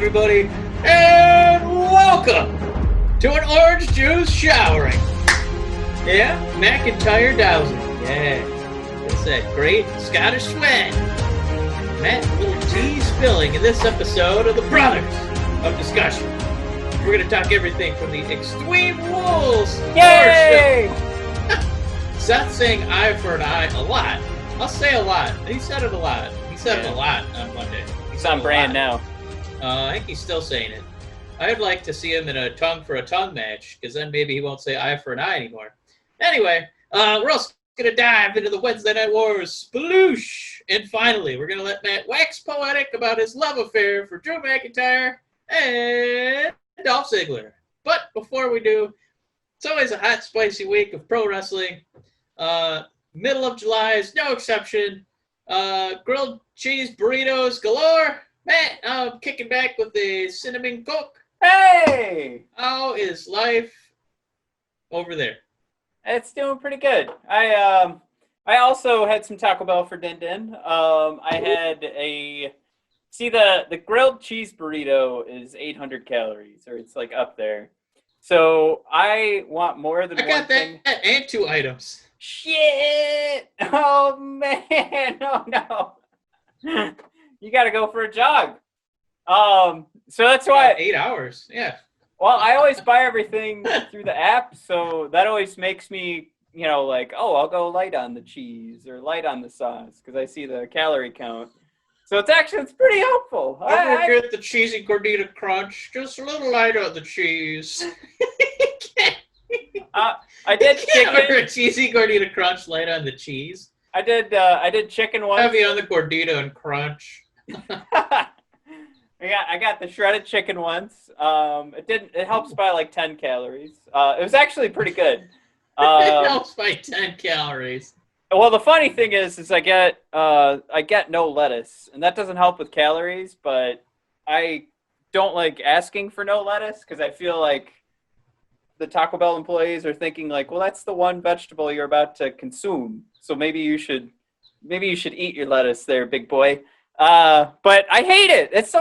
everybody, and welcome to an orange juice showering. Yeah, McIntyre dousing. Yeah, that's that great Scottish sweat. Matt, a little tea spilling in this episode of the Brothers of Discussion. We're going to talk everything from the Extweem Wules HORRORshow. Seth saying eye for an eye a lot. I'll say a lot. He said it a lot. He said it a lot on Monday. He's on brand now. I think he's still saying it. I'd like to see him in a tongue for a tongue match, because then maybe he won't say eye for an eye anymore. Anyway, we're also going to dive into the Wednesday Night Wars sploosh. And finally, we're going to let Matt wax poetic about his love affair for Drew McIntyre and Dolph Ziggler. But before we do, it's always a hot, spicy week of pro wrestling. Middle of July is no exception. Grilled cheese burritos galore. Matt, I'm kicking back with the cinnamon coke. Hey! How is life over there? It's doing pretty good. I also had some Taco Bell for Din Din. I had the grilled cheese burrito is 800 calories, or it's like up there. So I want more than one thing. I got that and 2 items. Shit! Oh man! Oh no! You got to go for a jog. So that's why 8 hours. Yeah. Well, I always buy everything through the app, so that always makes me, like, oh, I'll go light on the cheese or light on the sauce because I see the calorie count. So it's pretty helpful. I get the cheesy gordita crunch, just a little light on the cheese. I did chicken. A cheesy gordita crunch, light on the cheese. I did chicken once. Heavy on the gordita and crunch. I got the shredded chicken once. It helps by like 10 calories. It was actually pretty good. It helps by 10 calories. Well, the funny thing is I get no lettuce, and that doesn't help with calories, but I don't like asking for no lettuce because I feel like the Taco Bell employees are thinking like, well, that's the one vegetable you're about to consume, so maybe you should eat your lettuce there, big boy. But I hate it. It's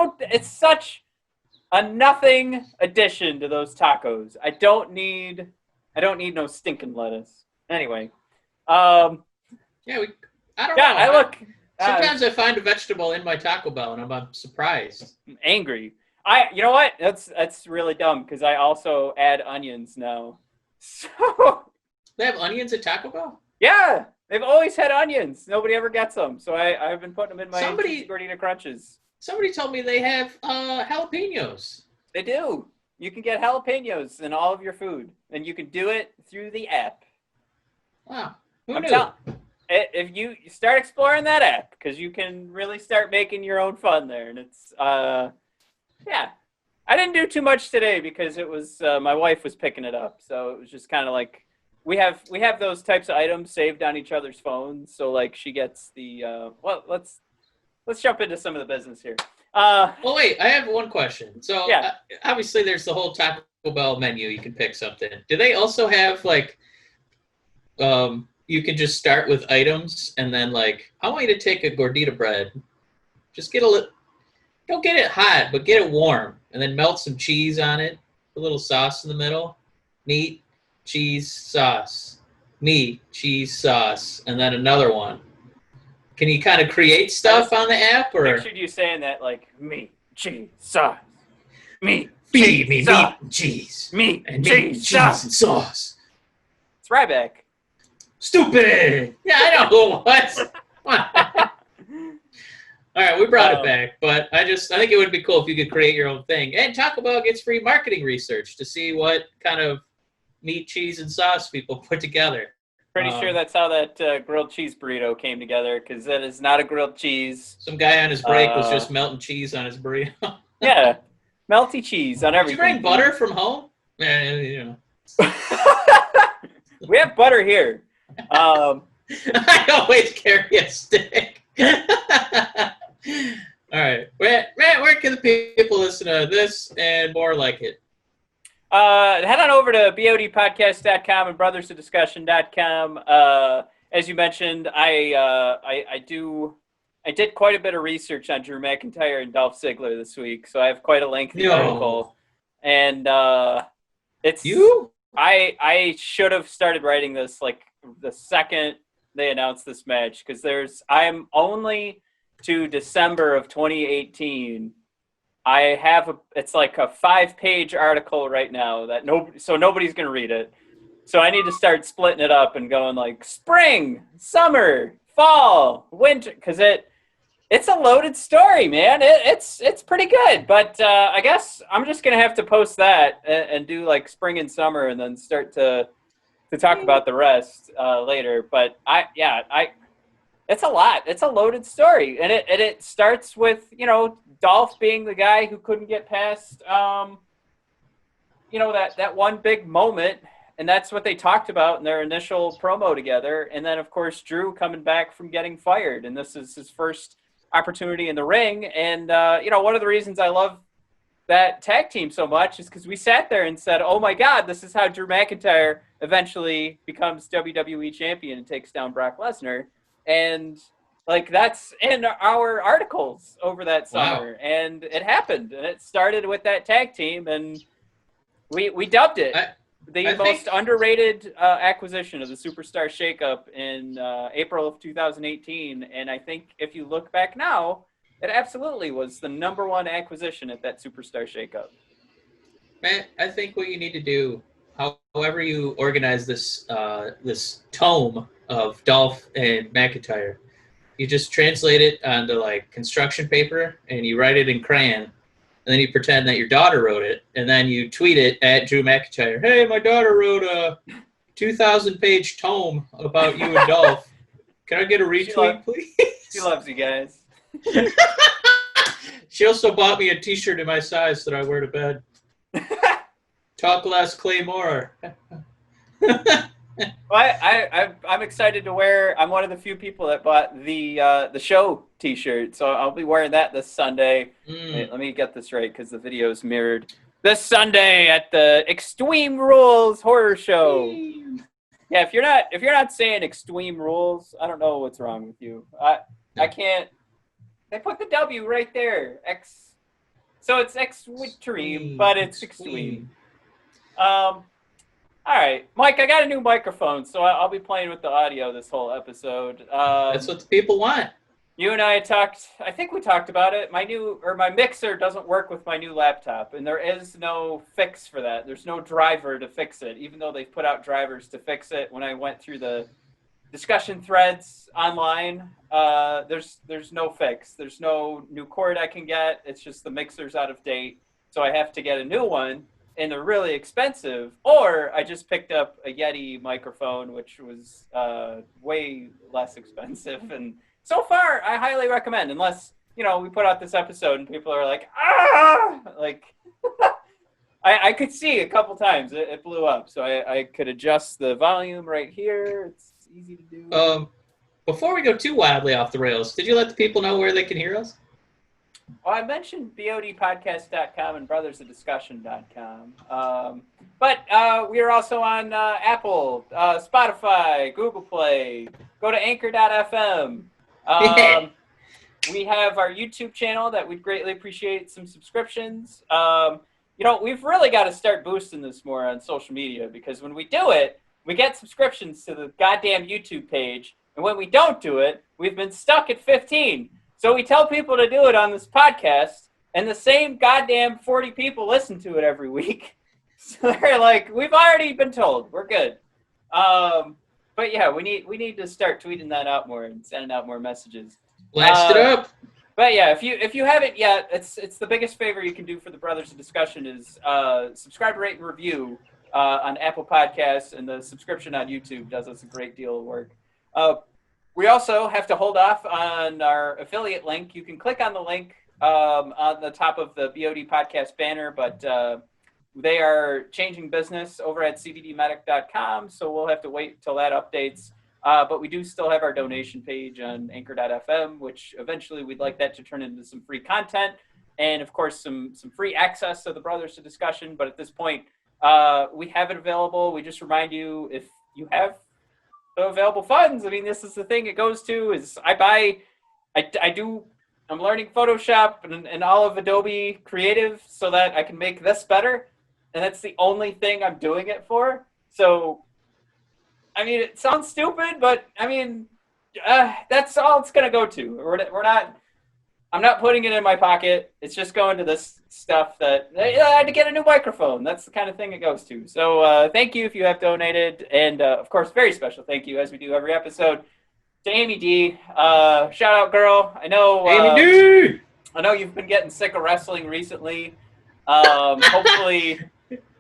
such a nothing addition to those tacos. I don't need no stinking lettuce. Anyway, I don't know. Sometimes I find a vegetable in my Taco Bell and I'm surprised. I'm angry. You know what? That's really dumb because I also add onions now. So they have onions at Taco Bell? Yeah. They've always had onions. Nobody ever gets them. So I've been putting them in my gordita crunches. Somebody told me they have jalapenos. They do. You can get jalapenos in all of your food. And you can do it through the app. Wow. Who knew? If you start exploring that app, because you can really start making your own fun there. And it's, yeah. I didn't do too much today because it was, my wife was picking it up. So it was just kind of like, we have those types of items saved on each other's phones, so like she gets the let's jump into some of the business here. Well, wait, I have one question. So yeah. Obviously there's the whole Taco Bell menu. You can pick something. Do they also have like you can just start with items and then like I want you to take a gordita bread, just get don't get it hot, but get it warm, and then melt some cheese on it, a little sauce in the middle, meat, cheese, sauce, meat, cheese, sauce, and then another one. Can you kind of create stuff on the app? Or pictured you saying that like meat, cheese, sauce, meat, feed me meat and cheese, meat and cheese, sauce and sauce. It's Ryback. Stupid. Yeah, I know. What? All right, we brought it back, but I think it would be cool if you could create your own thing. And Taco Bell gets free marketing research to see what kind of meat, cheese, and sauce people put together. Pretty sure that's how that grilled cheese burrito came together, because that is not a grilled cheese. Some guy on his break was just melting cheese on his burrito. Yeah, melty cheese on everything. Did you bring butter from home? You know. We have butter here. I always carry a stick. All right. Matt, where can the people listen to this and more like it? Head on over to bodpodcast.com and brothersofdiscussion.com. As you mentioned, I I did quite a bit of research on Drew McIntyre and Dolph Ziggler this week, so I have quite a lengthy No. article. And it's You? I should have started writing this like the second they announced this match, because I'm only to December of 2018. I have it's like a 5-page article right now that nobody's gonna read it. So I need to start splitting it up and going like spring, summer, fall, winter, because it's a loaded story, man. It's pretty good, but I guess I'm just gonna have to post that and do like spring and summer, and then start to talk about the rest later. But it's a lot. It's a loaded story, and it starts with Dolph being the guy who couldn't get past that one big moment. And that's what they talked about in their initial promo together. And then, of course, Drew coming back from getting fired. And this is his first opportunity in the ring. And, one of the reasons I love that tag team so much is because we sat there and said, oh, my God, this is how Drew McIntyre eventually becomes WWE champion and takes down Brock Lesnar. And, like, that's in our articles over that summer. Wow. And it happened. And it started with that tag team. And we dubbed it. The most underrated acquisition of the Superstar Shakeup in April of 2018. And I think if you look back now, it absolutely was the number one acquisition at that Superstar Shakeup. Man, I think what you need to do, however you organize this this tome of Dolph and McIntyre, you just translate it onto like construction paper and you write it in crayon. And then you pretend that your daughter wrote it, and then you tweet it at Drew McIntyre. Hey, my daughter wrote a 2,000-page tome about you and Dolph. Can I get a retweet, please? She loves you guys. She also bought me a T-shirt in my size that I wear to bed. Talk less, Claymore. Well, I'm excited to wear. I'm one of the few people that bought the show T-shirt, so I'll be wearing that this Sunday. Wait, let me get this right because the video is mirrored. This Sunday at the Extweem Wules HORRORshow. Yeah, if you're not saying Extweem Wules, I don't know what's wrong with you. I can't. They put the W right there. So it's Extweem, but it's Extweem. All right, Mike, I got a new microphone, so I'll be playing with the audio this whole episode. That's what the people want. You and I I think we talked about it. My mixer doesn't work with my new laptop, and there is no fix for that. There's no driver to fix it, even though they've put out drivers to fix it. When I went through the discussion threads online, there's no fix. There's no new cord I can get. It's just the mixer's out of date, so I have to get a new one. And they're really expensive, or I just picked up a Yeti microphone, which was way less expensive. And so far, I highly recommend, unless, we put out this episode and people are like, ah! Like, I could see a couple times it blew up. So I could adjust the volume right here. It's easy to do. Before we go too wildly off the rails, did you let the people know where they can hear us? Well, I mentioned bodpodcast.com and brothersofdiscussion.com. But we are also on Apple, Spotify, Google Play. Go to anchor.fm. We have our YouTube channel that we'd greatly appreciate some subscriptions. We've really got to start boosting this more on social media, because when we do it, we get subscriptions to the goddamn YouTube page. And when we don't do it, we've been stuck at 15. So we tell people to do it on this podcast, and the same goddamn 40 people listen to it every week. So they're like, we've already been told. We're good. But yeah, we need to start tweeting that out more and sending out more messages. Blast it up. But yeah, if you haven't yet, it's the biggest favor you can do for the Brothers of Discussion is subscribe, rate, and review on Apple Podcasts, and the subscription on YouTube does us a great deal of work. We also have to hold off on our affiliate link. You can click on the link on the top of the BOD podcast banner, but they are changing business over at cbdmedic.com, so we'll have to wait till that updates. But we do still have our donation page on anchor.fm, which eventually we'd like that to turn into some free content and, of course, some free access to the Brothers of Discussion. But at this point, we have it available. We just remind you, if you have available funds, I mean, this is the thing it goes to, is I buy I'm learning Photoshop and all of Adobe Creative so that I can make this better. And that's the only thing I'm doing it for. So, I mean, it sounds stupid, but I mean, that's all it's going to go to. I'm not putting it in my pocket. It's just going to this stuff that I had to get a new microphone. That's the kind of thing it goes to. So thank you if you have donated. And of course, very special thank you, as we do every episode, to Amy D. Shout out, girl. I know Amy D. I know you've been getting sick of wrestling recently. Hopefully,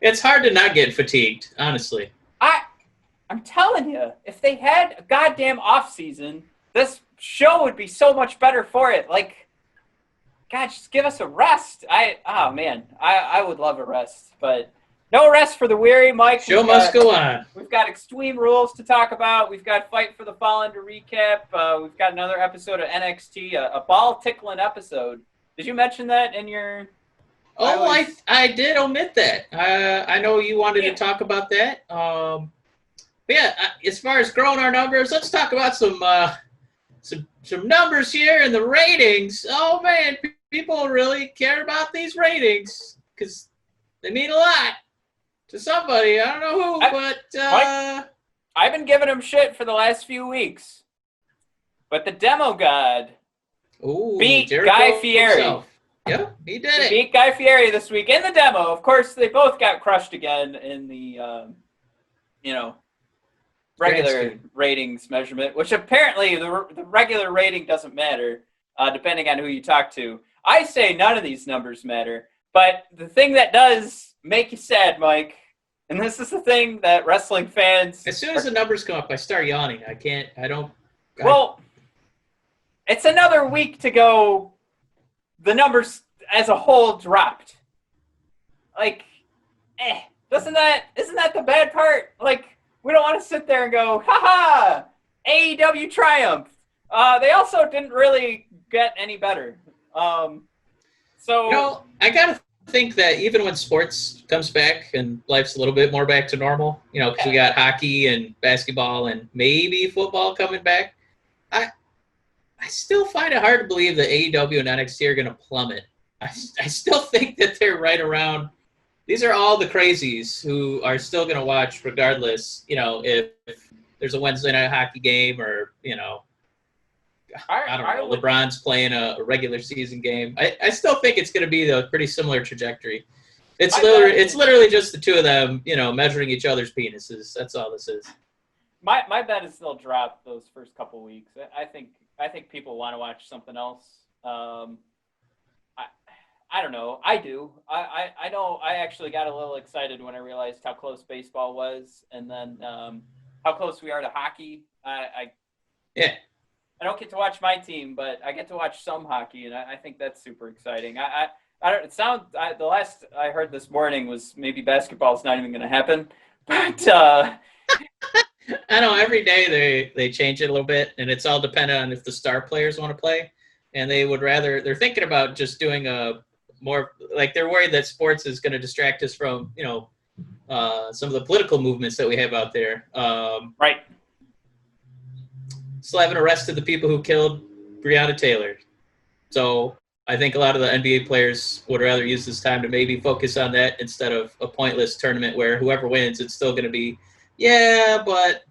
it's hard to not get fatigued, honestly. I'm telling you, if they had a goddamn off season, this show would be so much better for it. Like, God, just give us a rest. I would love a rest, but no rest for the weary, Mike. Show must go on. We've got Extweem Rules to talk about. We've got Fight for the Fallen to recap. We've got another episode of NXT, a ball-tickling episode. Did you mention that in your... I did omit that. I know you wanted to talk about that. But yeah, as far as growing our numbers, let's talk about some numbers here and the ratings. Oh, man, people really care about these ratings because they mean a lot to somebody. I don't know who, but... I've been giving him shit for the last few weeks. But the demo god beat Jericho Guy Fieri. Himself. Yep, he did it. Beat Guy Fieri this week in the demo. Of course, they both got crushed again in the, regular ratings measurement, which apparently the regular rating doesn't matter, depending on who you talk to. I say none of these numbers matter, but the thing that does make you sad, Mike, and this is the thing that wrestling fans... As soon as the numbers come up, I start yawning. Well, it's another week to go. The numbers as a whole dropped. Like, isn't that the bad part? Like, we don't want to sit there and go, ha-ha, AEW triumphed. They also didn't really get any better. I got to think that even when sports comes back and life's a little bit more back to normal, because we got hockey and basketball and maybe football coming back, I still find it hard to believe that AEW and NXT are going to plummet. I still think that they're right around. These are all the crazies who are still going to watch regardless, if there's a Wednesday night hockey game or, I don't know, LeBron's playing a regular season game. I still think it's going to be a pretty similar trajectory. It's literally just the two of them, measuring each other's penises. That's all this is. My bet is they'll drop those first couple weeks. I think people want to watch something else. I don't know. I do. I know I actually got a little excited when I realized how close baseball was, and then how close we are to hockey. I don't get to watch my team, but I get to watch some hockey, and I think that's super exciting. The last I heard this morning was maybe basketball's not even going to happen, but I know every day they change it a little bit, and it's all dependent on if the star players want to play, and they're thinking about just doing a more, like, they're worried that sports is going to distract us from, some of the political movements that we have out there. Right. Still haven't arrested the people who killed Breonna Taylor. So I think a lot of the NBA players would rather use this time to maybe focus on that instead of a pointless tournament where whoever wins, it's still going to be, but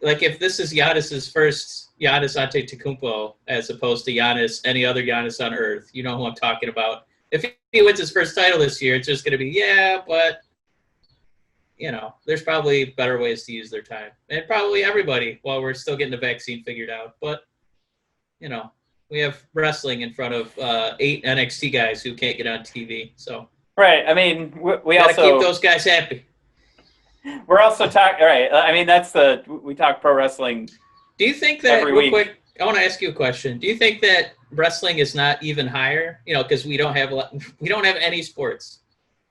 like if this is Giannis's first Giannis Antetokounmpo as opposed to Giannis, any other Giannis on earth, you know who I'm talking about. If he wins his first title this year, it's just going to be, but there's probably better ways to use their time. And probably everybody while we're still getting the vaccine figured out. But, we have wrestling in front of 8 NXT guys who can't get on TV. So right. I mean, we gotta also keep those guys happy. We're also talking. All right. I mean, we talk pro wrestling. Do you think that every real week. Quick? I want to ask you a question. Do you think that wrestling is not even higher? Because we don't have any sports.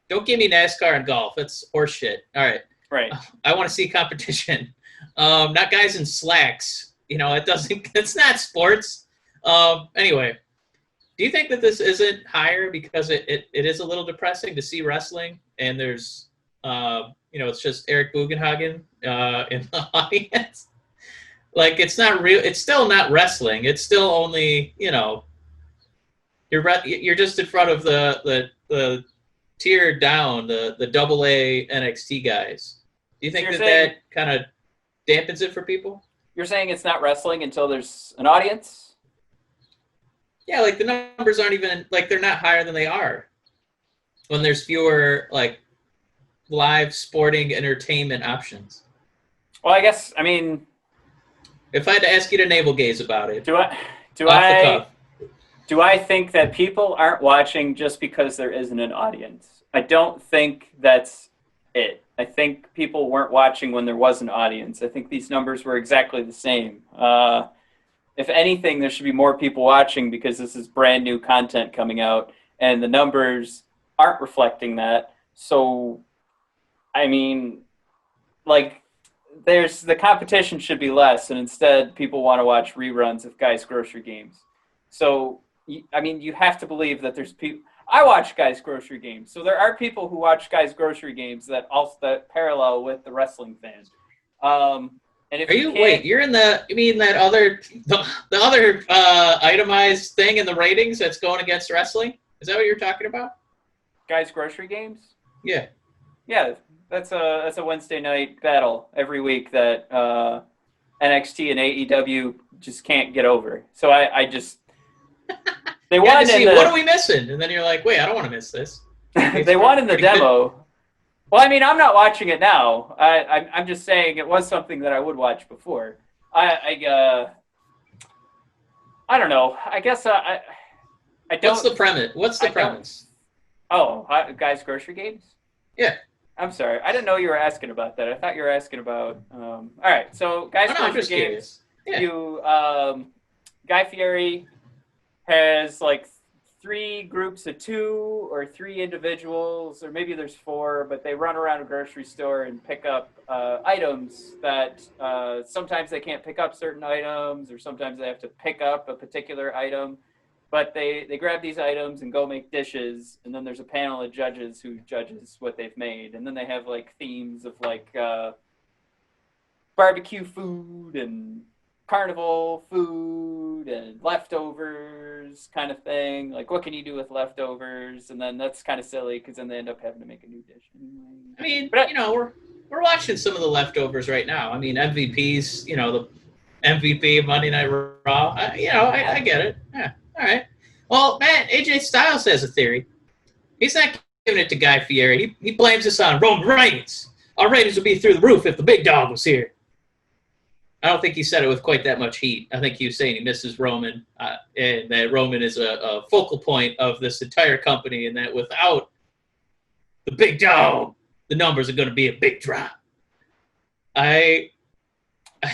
Don't give me NASCAR and golf. That's horse shit. All right. Right. I want to see competition. Not guys in slacks. It's not sports. Anyway, do you think that this isn't higher because it is a little depressing to see wrestling and there's, it's just Eric Bugenhagen in the audience? Like, it's not real. It's still not wrestling. It's still only, you're just in front of the tier down, the double A NXT guys. Do you think that kind of dampens it for people? You're saying it's not wrestling until there's an audience? Yeah, like the numbers aren't even, like, they're not higher than they are when there's fewer, like, live sporting entertainment options. Well, I guess, I mean, if I had to ask you to navel gaze about it, do I think that people aren't watching just because there isn't an audience? I don't think that's it. I think people weren't watching when there was an audience. I think these numbers were exactly the same. If anything, there should be more people watching because this is brand new content coming out, and the numbers aren't reflecting that. So, I mean, like, the competition should be less, and instead people want to watch reruns of Guys Grocery Games. So, I mean, you have to believe that there's people. I watch Guys Grocery Games, so there are people who watch Guys Grocery Games that parallel with the wrestling fans. And if you're in that other the other itemized thing in the ratings that's going against wrestling? Is that what you're talking about? Guys Grocery Games? Yeah. Yeah, that's a Wednesday night battle every week that NXT and AEW just can't get over. So I just they won. What are we missing? And then you're like, wait, I don't want to miss this. They won in the demo. Good. Well, I mean, I'm not watching it now. I'm just saying it was something that I would watch before. I don't know. I guess I don't. What's the premise? What's the premise? Oh, Guys Grocery Games? Yeah. I'm sorry. I didn't know you were asking about that. I thought you were asking about. All right. So, Guys Grocery Games. Yeah. Guy Fieri has like 3 groups of 2 or 3 individuals, or maybe there's 4, but they run around a grocery store and pick up items that sometimes they can't pick up certain items, or sometimes they have to pick up a particular item. But they grab these items and go make dishes, and then there's a panel of judges who judges what they've made. And then they have like themes of like barbecue food and carnival food and leftovers kind of thing. Like, what can you do with leftovers? And then that's kind of silly because then they end up having to make a new dish. I mean, but we're watching some of the leftovers right now. I mean, MVPs, the MVP of Monday Night Raw. I get it. Yeah. All right. Well, man, AJ Styles has a theory. He's not giving it to Guy Fieri. He blames this on Roman Reigns. Our ratings would be through the roof if the big dog was here. I don't think he said it with quite that much heat. I think he was saying he misses Roman, and that Roman is a focal point of this entire company, and that without the big dog, the numbers are going to be a big drop. I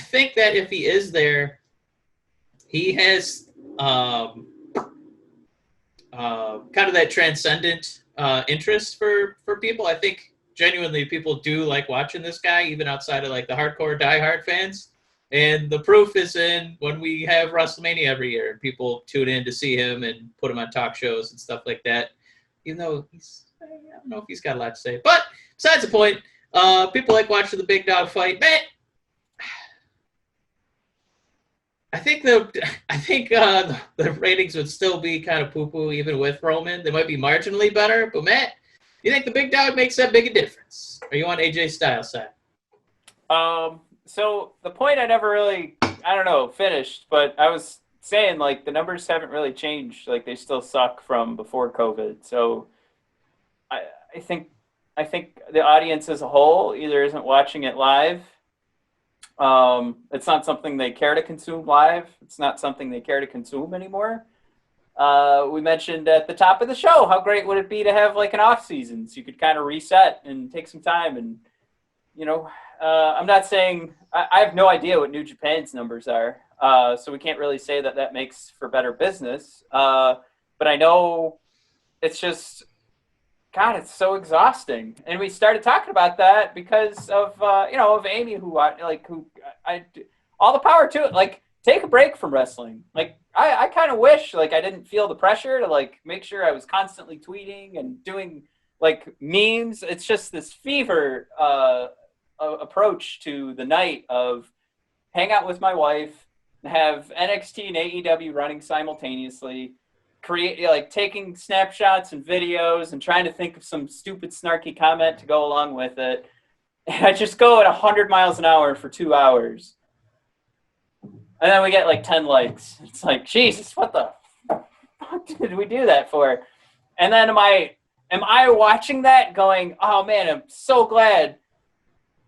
think that if he is there, he has kind of that transcendent interest for people. I think genuinely people do like watching this guy, even outside of like the hardcore diehard fans. And the proof is in when we have WrestleMania every year and people tune in to see him and put him on talk shows and stuff like that. Even though I don't know if he's got a lot to say. But besides the point, people like watching the big dog fight. Man, I think the ratings would still be kind of poo-poo even with Roman. They might be marginally better. But Matt, you think the big dog makes that big a difference? Are you on AJ Styles' side? So the point I never really, finished, but I was saying, like, the numbers haven't really changed. Like, they still suck from before COVID. So I think the audience as a whole either isn't watching it live. It's not something they care to consume live. It's not something they care to consume anymore. We mentioned at the top of the show, how great would it be to have like an off season so you could kind of reset and take some time and, I'm not saying I have no idea what New Japan's numbers are, so we can't really say that makes for better business. But I know it's just, God, it's so exhausting. And we started talking about that because of of Amy, all the power to it. Like, take a break from wrestling. Like, I kind of wish like I didn't feel the pressure to like make sure I was constantly tweeting and doing like memes. It's just this fever approach to the night of hang out with my wife, have NXT and AEW running simultaneously, taking snapshots and videos and trying to think of some stupid snarky comment to go along with it. And I just go at 100 miles an hour for 2 hours. And then we get like 10 likes. It's like, Jesus, what the fuck did we do that for? And then am I watching that going, oh man, I'm so glad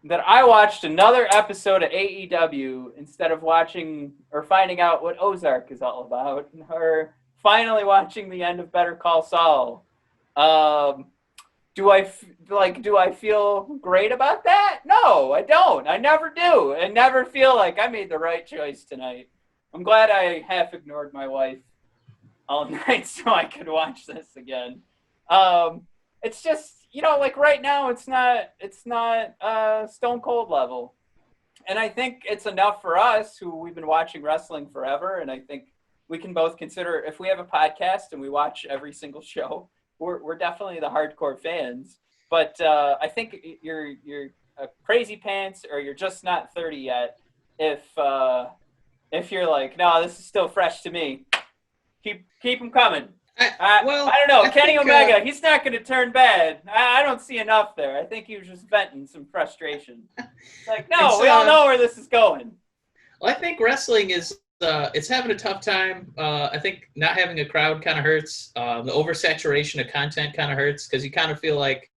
that I watched another episode of AEW instead of watching or finding out what Ozark is all about, or finally watching the end of Better Call Saul. Do I feel great about that? No, I don't. I never do. I never feel like I made the right choice tonight. I'm glad I half ignored my wife all night so I could watch this again. It's just, like right now it's not Stone Cold level. And I think it's enough for us who we've been watching wrestling forever. And I think we can both consider, if we have a podcast and we watch every single show, we're definitely the hardcore fans. But I think you're a crazy pants, or you're just not 30 yet. If you're like, no, this is still fresh to me, keep them coming. I don't know. Kenny Omega, he's not going to turn bad. I don't see enough there. I think he was just venting some frustration. It's like, no, we all know where this is going. Well, I think wrestling is it's having a tough time. I think not having a crowd kind of hurts. The oversaturation of content kind of hurts, because you kind of feel like,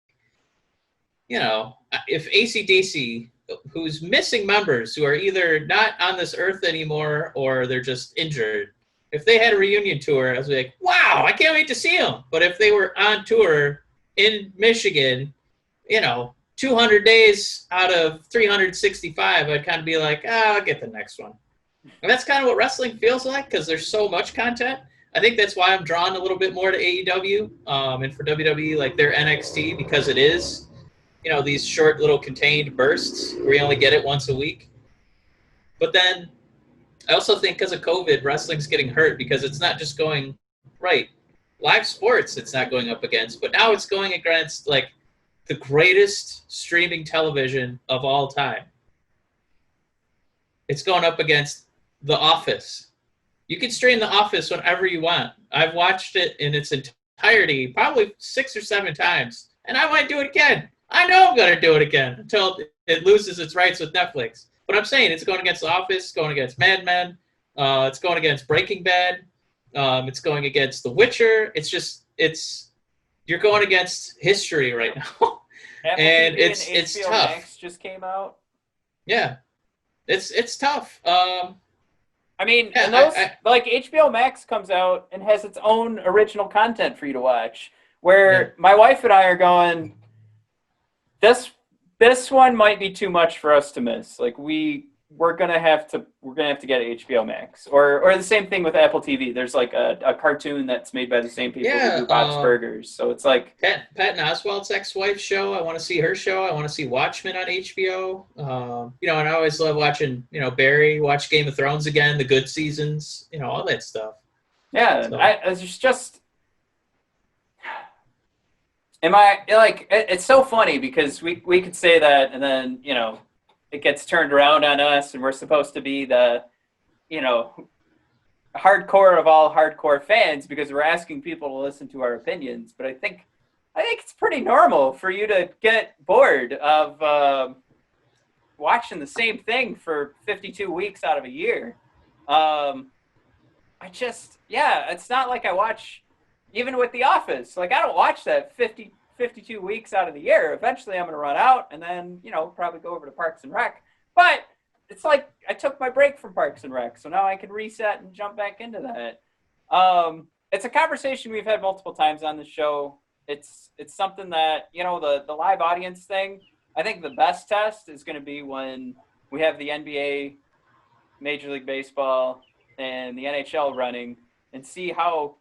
if AC/DC, who's missing members who are either not on this earth anymore or they're just injured, if they had a reunion tour, I was like, wow, I can't wait to see them. But if they were on tour in Michigan, 200 days out of 365, I'd kind of be like, I'll get the next one. And that's kind of what wrestling feels like, because there's so much content. I think that's why I'm drawn a little bit more to AEW, and for WWE, like their NXT, because it is, these short little contained bursts where you only get it once a week. But then I also think because of COVID, wrestling's getting hurt because it's not just going right. Live sports, it's not going up against, but now it's going against like the greatest streaming television of all time. It's going up against The Office. You can stream The Office whenever you want. I've watched it in its entirety probably 6 or 7 times, and I might do it again. I know I'm going to do it again until it loses its rights with Netflix. But I'm saying it's going against The Office, going against Mad Men, it's going against Breaking Bad, it's going against The Witcher. You're going against history right now. And it's HBO tough. Max just came out. Yeah. It's tough. HBO Max comes out and has its own original content for you to watch, where my wife and I are going, this one might be too much for us to miss. Like we're gonna have to get HBO Max, or the same thing with Apple TV. There's like a cartoon that's made by the same people who do Bob's Burgers. So it's like Patton Oswalt's ex-wife show. I want to see her show. I want to see Watchmen on HBO. And I always love watching Barry. Watch Game of Thrones again, the good seasons. All that stuff. Yeah, so. It's just. It's so funny because we could say that, and then, it gets turned around on us, and we're supposed to be the, hardcore of all hardcore fans because we're asking people to listen to our opinions. But I think it's pretty normal for you to get bored of watching the same thing for 52 weeks out of a year. It's not like I watch, even with The Office, like I don't watch that 52 weeks out of the year. Eventually I'm going to run out and then, probably go over to Parks and Rec. But it's like I took my break from Parks and Rec, so now I can reset and jump back into that. It's a conversation we've had multiple times on the show. It's something that, the live audience thing, I think the best test is going to be when we have the NBA, Major League Baseball, and the NHL running, and see how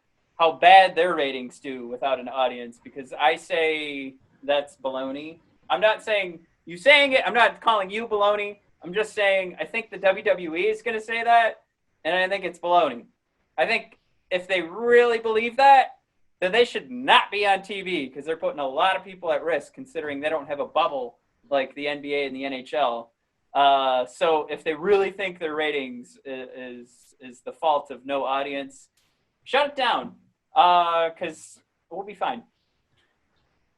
bad their ratings do without an audience, because I say that's baloney. I'm not saying you saying it. I'm not calling you baloney. I'm just saying I think the WWE is going to say that, and I think it's baloney. I think if they really believe that, then they should not be on TV, because they're putting a lot of people at risk, considering they don't have a bubble like the NBA and the NHL. So if they really think their ratings is the fault of no audience, shut it down, because we'll be fine.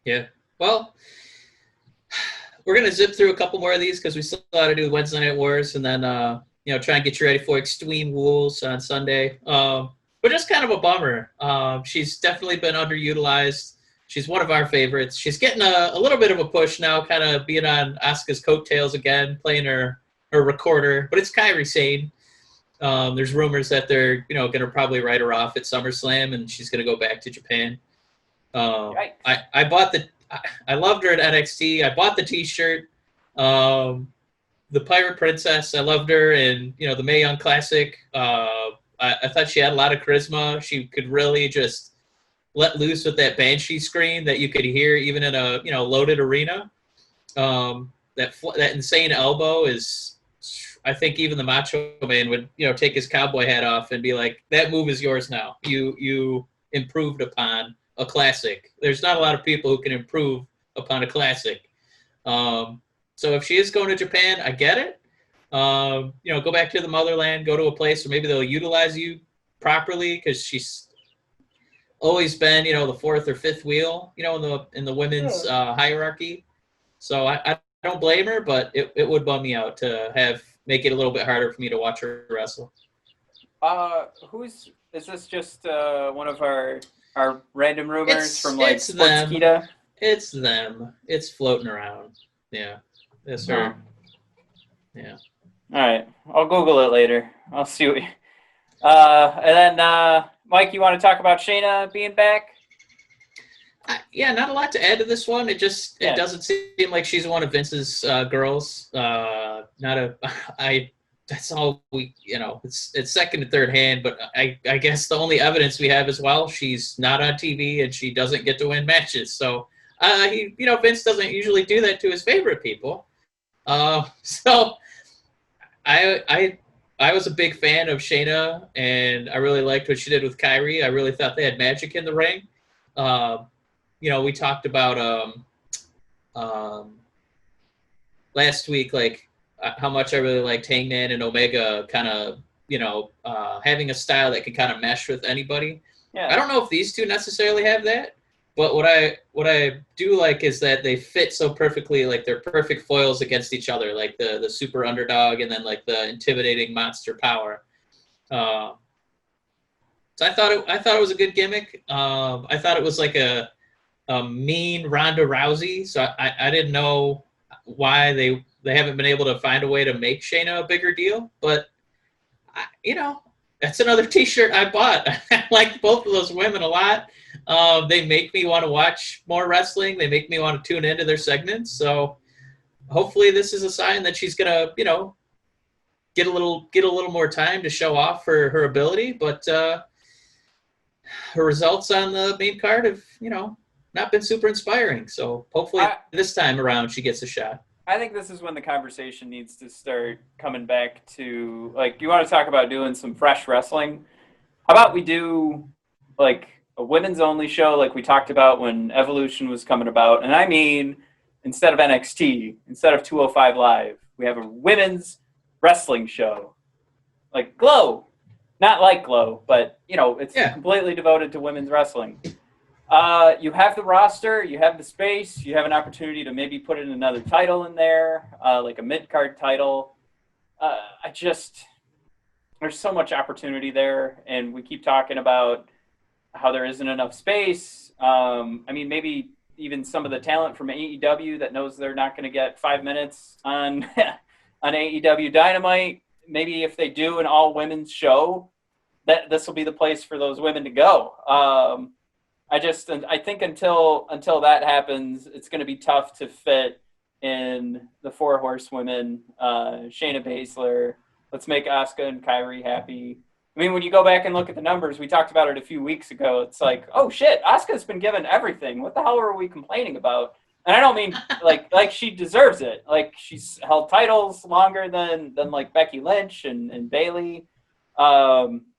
Yeah. Well, we're gonna zip through a couple more of these because we still got to do Wednesday Night Wars, and then try and get you ready for Extweem Wules on Sunday. But just kind of a bummer. She's definitely been underutilized. She's one of our favorites. She's getting a little bit of a push now, kind of being on Asuka's coattails again, playing her recorder. But it's Kairi Sane. There's rumors that they're going to probably write her off at SummerSlam, and she's going to go back to Japan. I bought I loved her at NXT. I bought the T-shirt. The Pirate Princess, I loved her, and the Mae Young Classic. I thought she had a lot of charisma. She could really just let loose with that banshee scream that you could hear even in a loaded arena. That insane elbow is, I think even the Macho Man would take his cowboy hat off and be like, that move is yours now. You improved upon a classic. There's not a lot of people who can improve upon a classic. So if she is going to Japan, I get it. Go back to the motherland, go to a place where maybe they'll utilize you properly, because she's always been, the fourth or fifth wheel, in the women's hierarchy. So I don't blame her, but it would bum me out to make it a little bit harder for me to watch her wrestle. Is this just one of our random rumors from it's them. Sportskeeda? It's them. It's floating around. Yeah. It's her. Yeah. All right. I'll Google it later. I'll see what and then, Mike, you want to talk about Shayna being back? Not a lot to add to this one. It doesn't seem like she's one of Vince's girls. That's all we, it's second and third hand, but I guess the only evidence we have is, well, she's not on TV and she doesn't get to win matches. So, Vince doesn't usually do that to his favorite people. So I was a big fan of Shayna, and I really liked what she did with Kairi. I really thought they had magic in the ring. We talked about last week, like how much I really liked Hangman and Omega kind of, having a style that can kind of mesh with anybody. Yeah. I don't know if these two necessarily have that, but what I do like is that they fit so perfectly, like they're perfect foils against each other, like the super underdog and then like the intimidating monster power. So I thought it was a good gimmick. I thought it was like a mean Ronda Rousey. So I didn't know why they haven't been able to find a way to make Shayna a bigger deal, but that's another T-shirt I bought. I like both of those women a lot. They make me want to watch more wrestling. They make me want to tune into their segments. So hopefully this is a sign that she's gonna, get a little more time to show off her ability. But her results on the main card have, not been super inspiring. So hopefully this time around she gets a shot. I think this is when the conversation needs to start coming back to, like, you want to talk about doing some fresh wrestling? How about we do, like, a women's only show like we talked about when Evolution was coming about? And I mean, instead of NXT, instead of 205 Live, we have a women's wrestling show. Like Glow. Not like Glow, but, it's completely devoted to women's wrestling. You have the roster, you have the space, you have an opportunity to maybe put in another title in there, like a mid-card title. There's so much opportunity there, and we keep talking about how there isn't enough space. Maybe even some of the talent from AEW that knows they're not going to get 5 minutes on AEW Dynamite. Maybe if they do an all-women's show, that this will be the place for those women to go. I think until that happens, it's going to be tough to fit in the four horsewomen, Shayna Baszler. Let's make Asuka and Kairi happy. I mean, when you go back and look at the numbers, we talked about it a few weeks ago. It's like, oh shit, Asuka's been given everything. What the hell are we complaining about? And I don't mean like she deserves it. Like, she's held titles longer than like Becky Lynch and Bayley.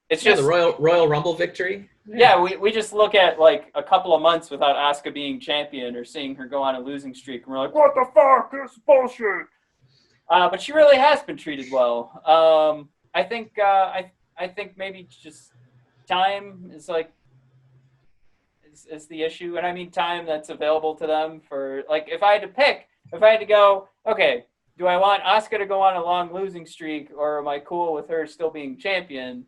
It's just the Royal Rumble victory. Yeah, we just look at like a couple of months without Asuka being champion or seeing her go on a losing streak, and we're like, what the fuck? This is bullshit. But she really has been treated well. I think maybe just time is like is the issue, and I mean time that's available to them for like if I had to go, okay, do I want Asuka to go on a long losing streak, or am I cool with her still being champion?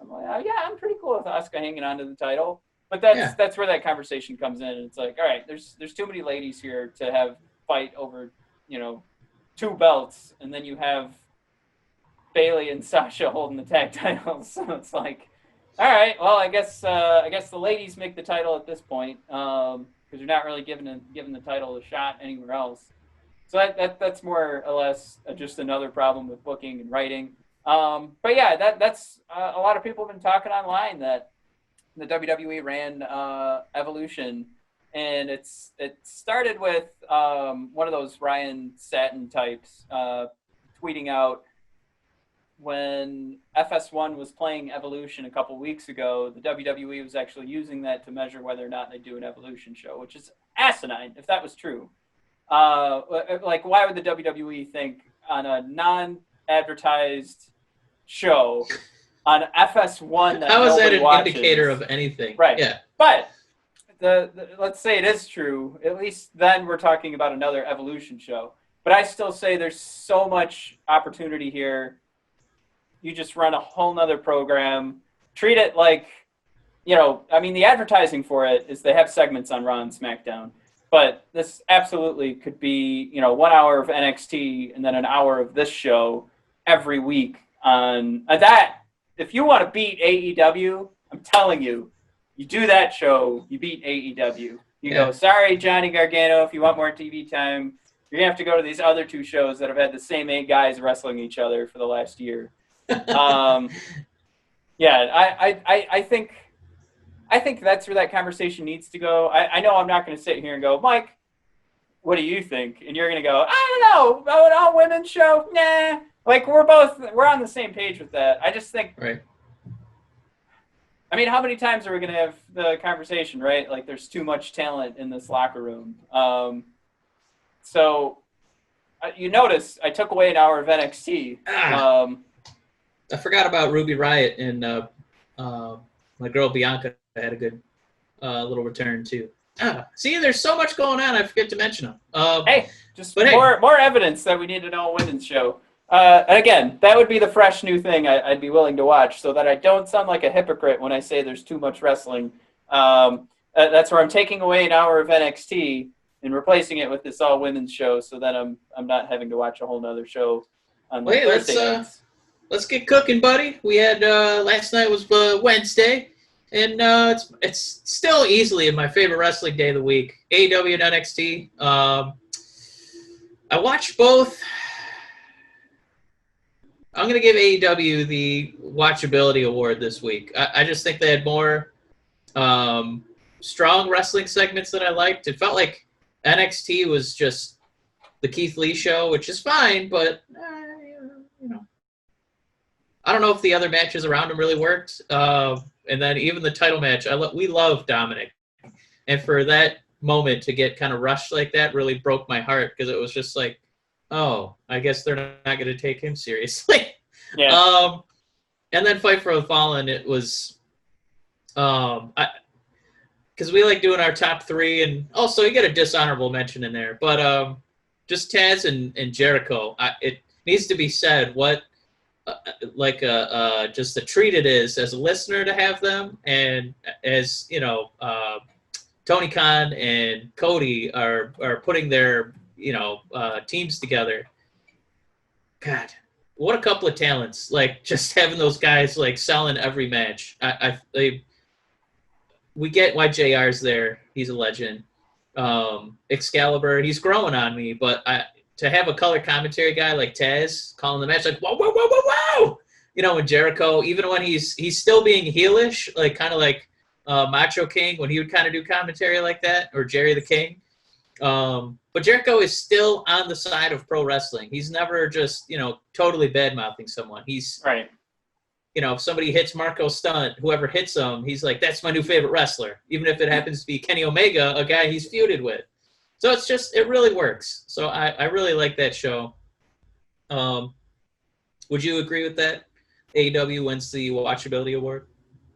I'm like, oh, yeah, I'm pretty cool with Asuka hanging on to the title. But that's where that conversation comes in. It's like, all right, there's too many ladies here to have fight over, 2 belts, and then you have Bayley and Sasha holding the tag titles. So it's like, all right, well, I guess the ladies make the title at this point because you're not really giving the title a shot anywhere else. So that's more or less just another problem with booking and writing. But yeah, that's a lot of people have been talking online that the WWE ran Evolution, and it started with one of those Ryan Satin types tweeting out when FS1 was playing Evolution a couple weeks ago, the WWE was actually using that to measure whether or not they do an Evolution show, which is asinine if that was true. Like, why would the WWE think on a non-advertised show on FS1 that how is that nobody an watches, indicator of anything? Right. Yeah. But the let's say it is true. At least then we're talking about another Evolution show. But I still say there's so much opportunity here. You just run a whole nother program. Treat it like, the advertising for it is they have segments on Raw and SmackDown. But this absolutely could be, 1 hour of NXT and then an hour of this show every week on that. If you want to beat AEW, I'm telling you, you do that show, you beat AEW. You go, sorry, Johnny Gargano, if you want more TV time, you're going to have to go to these other 2 shows that have had the same 8 guys wrestling each other for the last year. I think that's where that conversation needs to go. I know I'm not going to sit here and go, Mike, what do you think? And you're going to go, I don't know, an all-women's show? Nah. Like, we're on the same page with that. I just think, right. I mean, how many times are we going to have the conversation, right? Like, there's too much talent in this locker room. So, you notice I took away an hour of NXT. I forgot about Ruby Riott and my girl Bianca had a good little return too. See, there's so much going on. I forget to mention them. Hey, more evidence that we need an all-women's show. And again, that would be the fresh new thing I'd be willing to watch, so that I don't sound like a hypocrite when I say there's too much wrestling. That's where I'm taking away an hour of NXT and replacing it with this all-women's show, so that I'm not having to watch a whole nother show on Thursday nights. Let's get cooking, buddy. We had last night was Wednesday, and it's still easily my favorite wrestling day of the week. AEW and NXT. I watched both. I'm going to give AEW the watchability award this week. I just think they had more strong wrestling segments that I liked. It felt like NXT was just the Keith Lee show, which is fine, but I don't know if the other matches around him really worked. And then even the title match, we love Dominick. And for that moment to get kind of rushed like that really broke my heart, because it was just like, oh, I guess they're not going to take him seriously. Yeah. And then Fight for the Fallen, it was because we like doing our top 3, and also you get a dishonorable mention in there. But just Taz and Jericho, it needs to be said what just a treat it is as a listener to have them, and as Tony Khan and Cody are putting their teams together. God, what a couple of talents! Like, just having those guys like selling every match. We get why JR's there. He's a legend. Excalibur, he's growing on me, but to have a color commentary guy like Taz calling the match, like, whoa, whoa, whoa, whoa, whoa! And Jericho, even when he's still being heelish, like kind of like Macho King, when he would kind of do commentary like that, or Jerry the King. But Jericho is still on the side of pro wrestling. He's never just, totally bad-mouthing someone. He's, right. If somebody hits Marco Stunt, whoever hits him, he's like, that's my new favorite wrestler. Even if it happens to be Kenny Omega, a guy he's feuded with. So it really works. So I really like that show. Would you agree with that? AEW wins the watchability award.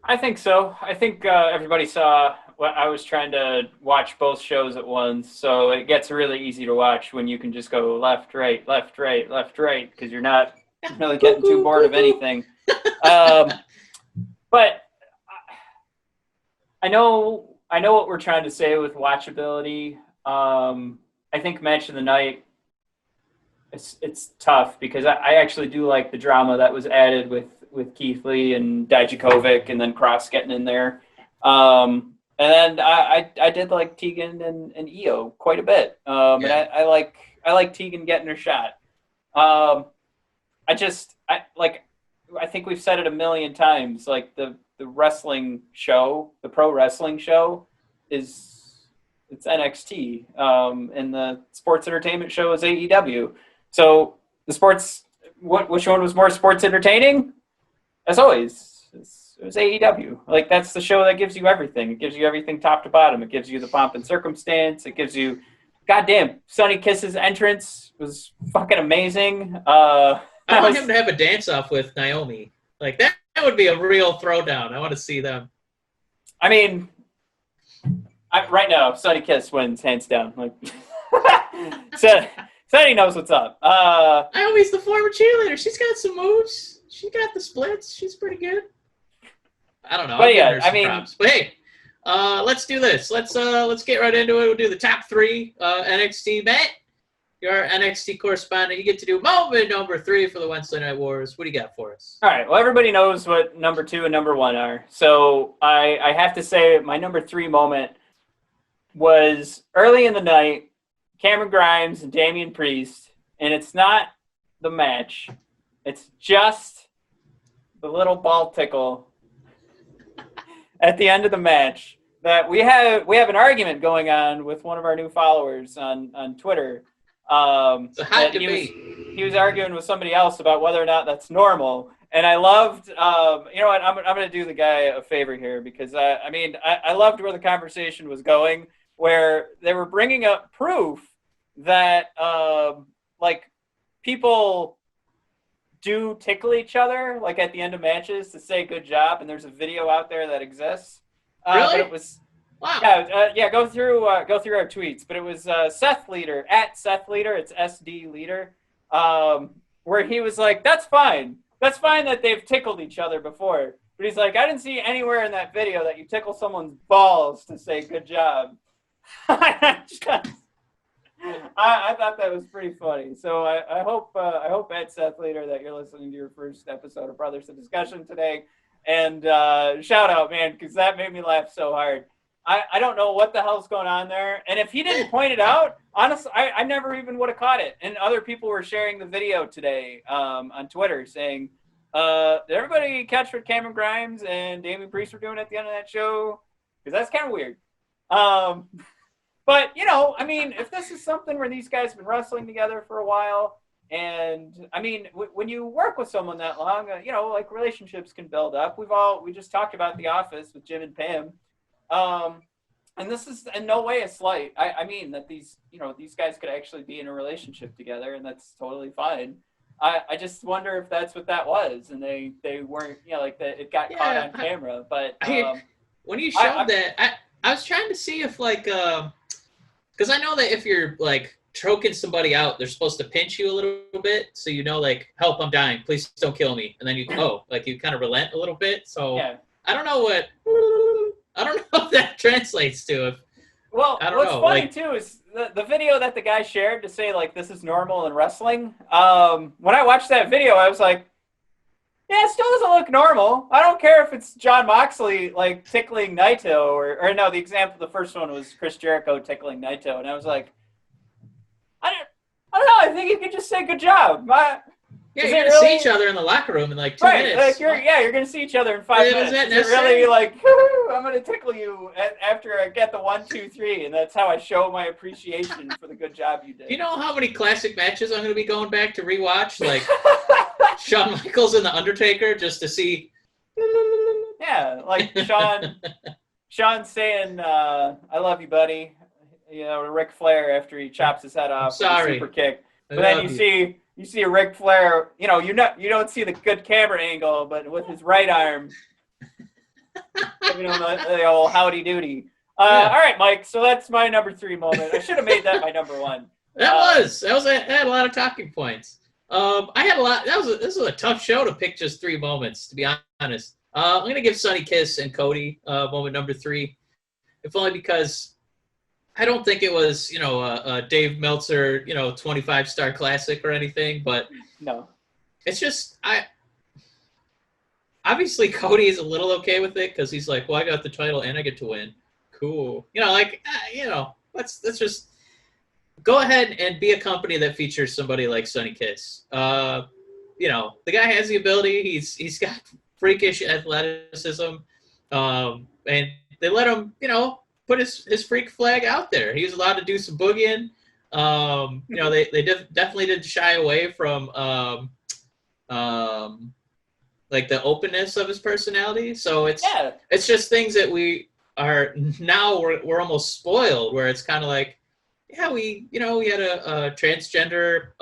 I think so. I think everybody saw what I was trying to watch both shows at once, so it gets really easy to watch when you can just go left, right, left, right, left, right, because you're not really getting too bored of anything. But I know what we're trying to say with watchability. I think match of the night. It's tough because I actually do like the drama that was added with Keith Lee and Dijakovic and then Cross getting in there. And then I did like Tegan and Io quite a bit. And I like Tegan getting her shot. I think we've said it a million times. Like the wrestling show, the pro wrestling show it's NXT. And the sports entertainment show is AEW. So the sports, which one was more sports entertaining? As always, it was AEW. Like, that's the show that gives you everything. It gives you everything top to bottom. It gives you the pomp and circumstance. It gives you, goddamn, Sonny Kiss's entrance was fucking amazing. I want him to have a dance-off with Naomi. Like, that would be a real throwdown. I want to see them. I mean, right now, Sonny Kiss wins, hands down. Like, Sonny knows what's up. Naomi's the former cheerleader. She's got some moves. She got the splits. She's pretty good. I don't know. But yeah, I mean, props. But hey, let's do this. Let's get right into it. We'll do the top 3 NXT. Matt, you're our NXT correspondent. You get to do moment number 3 for the Wednesday Night Wars. What do you got for us? All right. Well, everybody knows what number 2 and number 1 are. So I have to say my number 3 moment was early in the night. Cameron Grimes and Damian Priest, and it's not the match. It's just the little ball tickle at the end of the match that we have an argument going on with one of our new followers on Twitter. It's a hot debate. He was arguing with somebody else about whether or not that's normal. And I loved, you know what, I'm going to do the guy a favor here because, I loved where the conversation was going, where they were bringing up proof that people do tickle each other like at the end of matches to say good job, and there's a video out there that exists. Really? But it was wow. Go through our tweets. But it was Seth Leader at Seth Leader. It's SD Leader, where he was like, "That's fine. That's fine that they've tickled each other before." But he's like, "I didn't see anywhere in that video that you tickle someone's balls to say good job." I thought that was pretty funny. So I hope at Seth Leader that you're listening to your first episode of Brothers in Discussion today. And shout out, man, because that made me laugh so hard. I don't know what the hell's going on there. And if he didn't point it out, honestly, I never even would have caught it. And other people were sharing the video today on Twitter saying, did everybody catch what Cameron Grimes and Damian Priest were doing at the end of that show? Because that's kind of weird. But, you know, I mean, if this is something where these guys have been wrestling together for a while, and, I mean, when you work with someone that long, you know, like, relationships can build up. We just talked about The Office with Jim and Pam. And this is in no way a slight. I mean that these guys could actually be in a relationship together, and that's totally fine. I just wonder if that's what that was, and they weren't, you know, like, that it got caught on camera. But when you showed that, I was trying to see if, like, because I know that if you're, like, choking somebody out, they're supposed to pinch you a little bit, so you know, like, help, I'm dying, please don't kill me, and then you you kind of relent a little bit. So yeah. I don't know if that translates to. What's funny too is the video that the guy shared to say, like, this is normal in wrestling. When I watched that video, I was like, yeah, it still doesn't look normal. I don't care if it's Jon Moxley, like, tickling Naito, or no, the first one was Chris Jericho tickling Naito, and I was like, I don't know. I think you could just say good job. Yeah, you're gonna see each other in the locker room in like 2 minutes. Like you're gonna see each other in 5 minutes. Is it really like, I'm gonna tickle you after I get the 1, 2, 3, and that's how I show my appreciation for the good job you did. Do you know how many classic matches I'm gonna be going back to rewatch? Like Shawn Michaels and The Undertaker, just to see. Yeah, like Shawn saying, "I love you, buddy." You know, Ric Flair after he chops his head off with a super kick. But then you you see a Ric Flair, you don't see the good camera angle, but with his right arm, giving him the old howdy doody. Yeah. All right, Mike. So that's my number 3 moment. I should have made that my number 1. That had a lot of talking points. I had a lot. This was a tough show to pick just 3 moments, to be honest. I'm gonna give Sonny Kiss and Cody moment number 3, if only because I don't think it was a Dave Meltzer 25-star classic or anything, but no, it's just obviously Cody is a little okay with it because he's like, well, I got the title and I get to win. Cool. Let's just go ahead and be a company that features somebody like Sonny Kiss. The guy has the ability. He's got freakish athleticism, and they let him, put his freak flag out there. He was allowed to do some boogieing. They definitely didn't shy away from like the openness of his personality. So it's just things that we are now we're almost spoiled, where it's kind of like, yeah, we had a transgender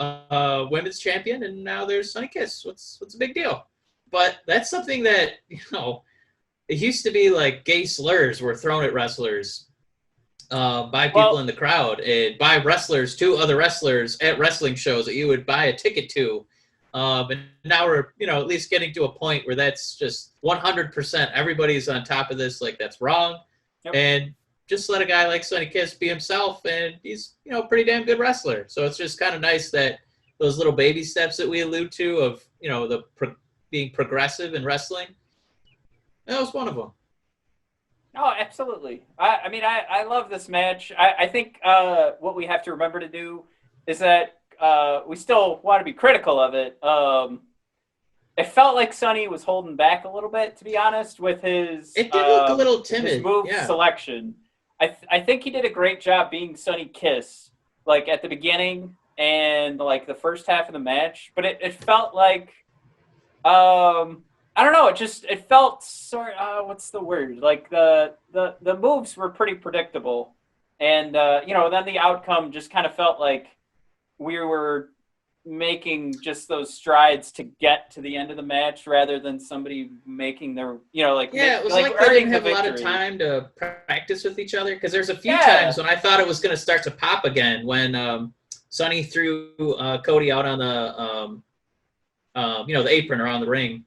women's champion, and now there's Sonny Kiss. What's the big deal? But that's something that it used to be like gay slurs were thrown at wrestlers by people in the crowd, and by wrestlers to other wrestlers at wrestling shows that you would buy a ticket to. And now we're at least getting to a point where that's just 100%. Everybody's on top of this. Like, that's wrong. Yep. And just let a guy like Sonny Kiss be himself, and he's a pretty damn good wrestler. So it's just kind of nice that those little baby steps that we allude to of being progressive in wrestling, that was one of them. Oh, absolutely. I love this match. I think what we have to remember to do is that we still want to be critical of it. It felt like Sonny was holding back a little bit, to be honest, with his. It did look a little timid. His move selection. I think he did a great job being Sonny Kiss, like at the beginning and like the first half of the match. But it felt like, I don't know. It felt sort. What's the word? Like the moves were pretty predictable, and then the outcome just kind of felt like we were making just those strides to get to the end of the match rather than somebody making their it was like they didn't have a lot of time to practice with each other, because there's a few times when I thought it was going to start to pop again when Sonny threw Cody out on the the apron around the ring,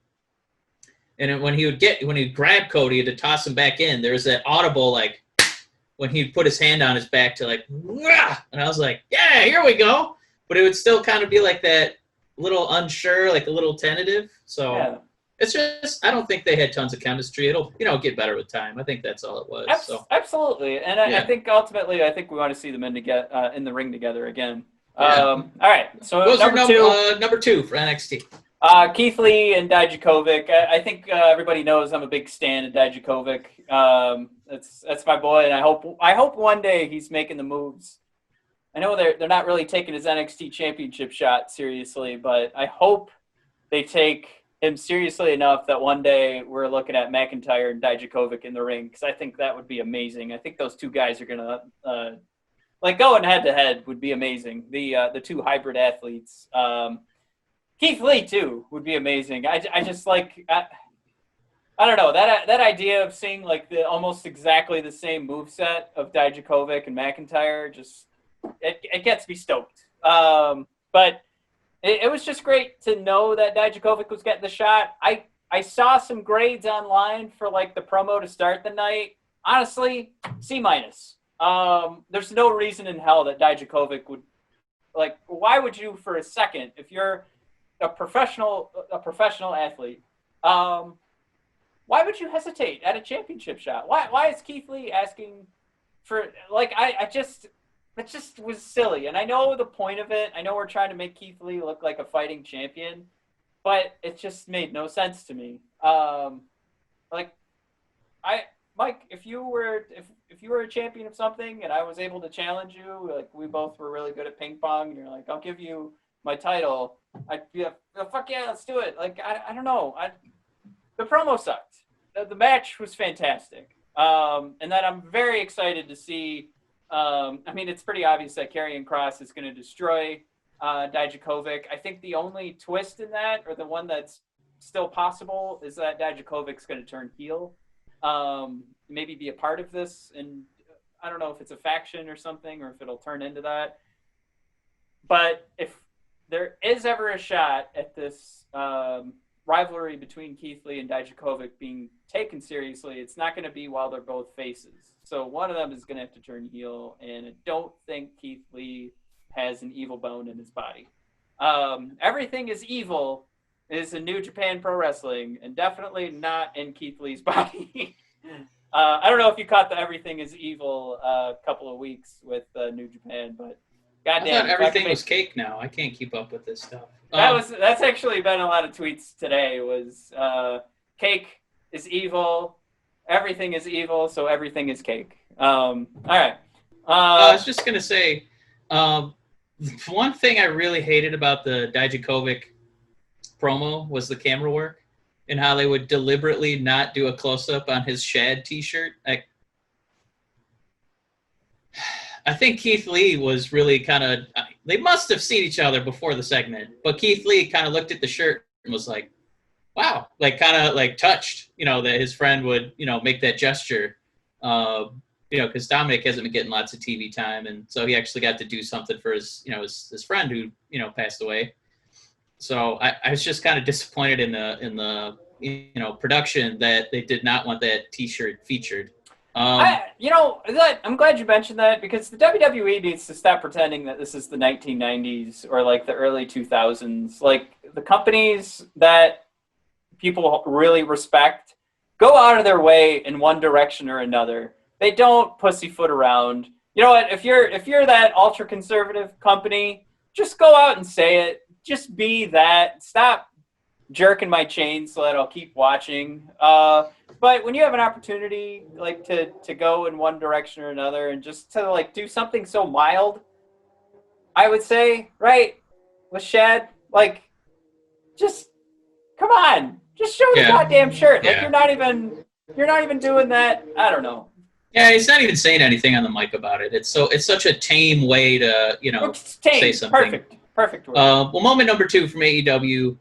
and when he'd grab Cody to toss him back in, there's that audible like when he'd put his hand on his back to like, wah! And I was like, yeah, here we go. But it would still kind of be like that little unsure, like a little tentative. So it's just, I don't think they had tons of chemistry. It'll, get better with time. I think that's all it was. Absolutely. And I think ultimately, we want to see them in the ring together again. All right. So what was number 2 for NXT? Keith Lee and Dijakovic. I think everybody knows I'm a big stan of Dijakovic. That's my boy, and I hope one day he's making the moves. I know they're not really taking his NXT championship shot seriously, but I hope they take him seriously enough that one day we're looking at McIntyre and Dijakovic in the ring, because I think that would be amazing. I think those two guys are gonna going head to head would be amazing. The two hybrid athletes. Keith Lee too would be amazing. I just like I don't know, that idea of seeing like the almost exactly the same moveset of Dijakovic and McIntyre just. It gets me stoked. But it was just great to know that Dijakovic was getting the shot. I saw some grades online for like the promo to start the night. Honestly, C-. There's no reason in hell that Dijakovic would why would you for a second, if you're a professional athlete, why would you hesitate at a championship shot? Why is Keith Lee asking for it just was silly. And I know the point of it. I know we're trying to make Keith Lee look like a fighting champion, but it just made no sense to me. Mike, if you were a champion of something and I was able to challenge you, like we both were really good at ping pong, and you're like, I'll give you my title, I'd be like, oh, fuck yeah, let's do it. Like, I don't know. The promo sucked. The match was fantastic. And then I'm very excited to see. It's pretty obvious that Karrion Kross is going to destroy Dijakovic. I think the only twist in that, or the one that's still possible, is that Dijakovic's going to turn heel. Maybe be a part of this, and I don't know if it's a faction or something, or if it'll turn into that. But if there is ever a shot at this rivalry between Keith Lee and Dijakovic being taken seriously, it's not going to be while they're both faces. So one of them is going to have to turn heel, and I don't think Keith Lee has an evil bone in his body. Everything is evil is in New Japan Pro Wrestling, and definitely not in Keith Lee's body. I don't know if you caught the Everything is Evil couple of weeks with New Japan, but goddamn, I thought everything was cake now. I can't keep up with this stuff. That's actually been a lot of tweets today. Was cake is evil, everything is evil, so everything is cake. All right. I was just gonna say, one thing I really hated about the Dijakovic promo was the camera work and how they would deliberately not do a close-up on his Shad t-shirt. I think Keith Lee was really kind of – they must have seen each other before the segment, but Keith Lee kind of looked at the shirt and was like, wow, like kind of like touched, that his friend would, make that gesture, because Dominick hasn't been getting lots of TV time, and so he actually got to do something for his, his friend who, passed away. So I was just kind of disappointed in the production that they did not want that T-shirt featured. I'm glad you mentioned that, because the WWE needs to stop pretending that this is the 1990s or like the early 2000s. Like, the companies that people really respect go out of their way in one direction or another. They don't pussyfoot around. You know what? If you're that ultra conservative company, just go out and say it. Just be that. Stop jerking my chain so that I'll keep watching. But when you have an opportunity, like to go in one direction or another, and just to like do something so mild, I would say, right, with Shad, like, just come on, just show the goddamn shirt. Like, you're not even doing that. I don't know. Yeah, he's not even saying anything on the mic about it. It's such a tame way to say something. Perfect word. Well, moment number 2 from AEW.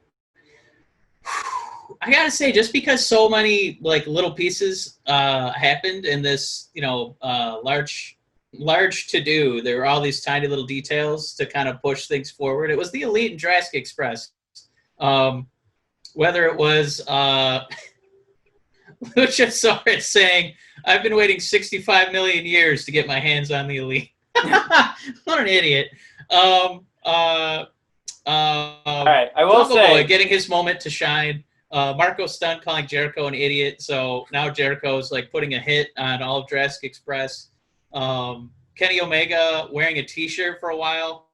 I gotta say, just because so many like little pieces happened in this, large to do, there were all these tiny little details to kind of push things forward. It was the Elite and Jurassic Express. Whether it was Luchasaurus saying, "I've been waiting 65 million years to get my hands on the Elite." What an idiot. All right, I will say, Boy getting his moment to shine. Marco Stunt calling Jericho an idiot, so now Jericho's like putting a hit on all of Jurassic Express. Kenny Omega wearing a T-shirt for a while,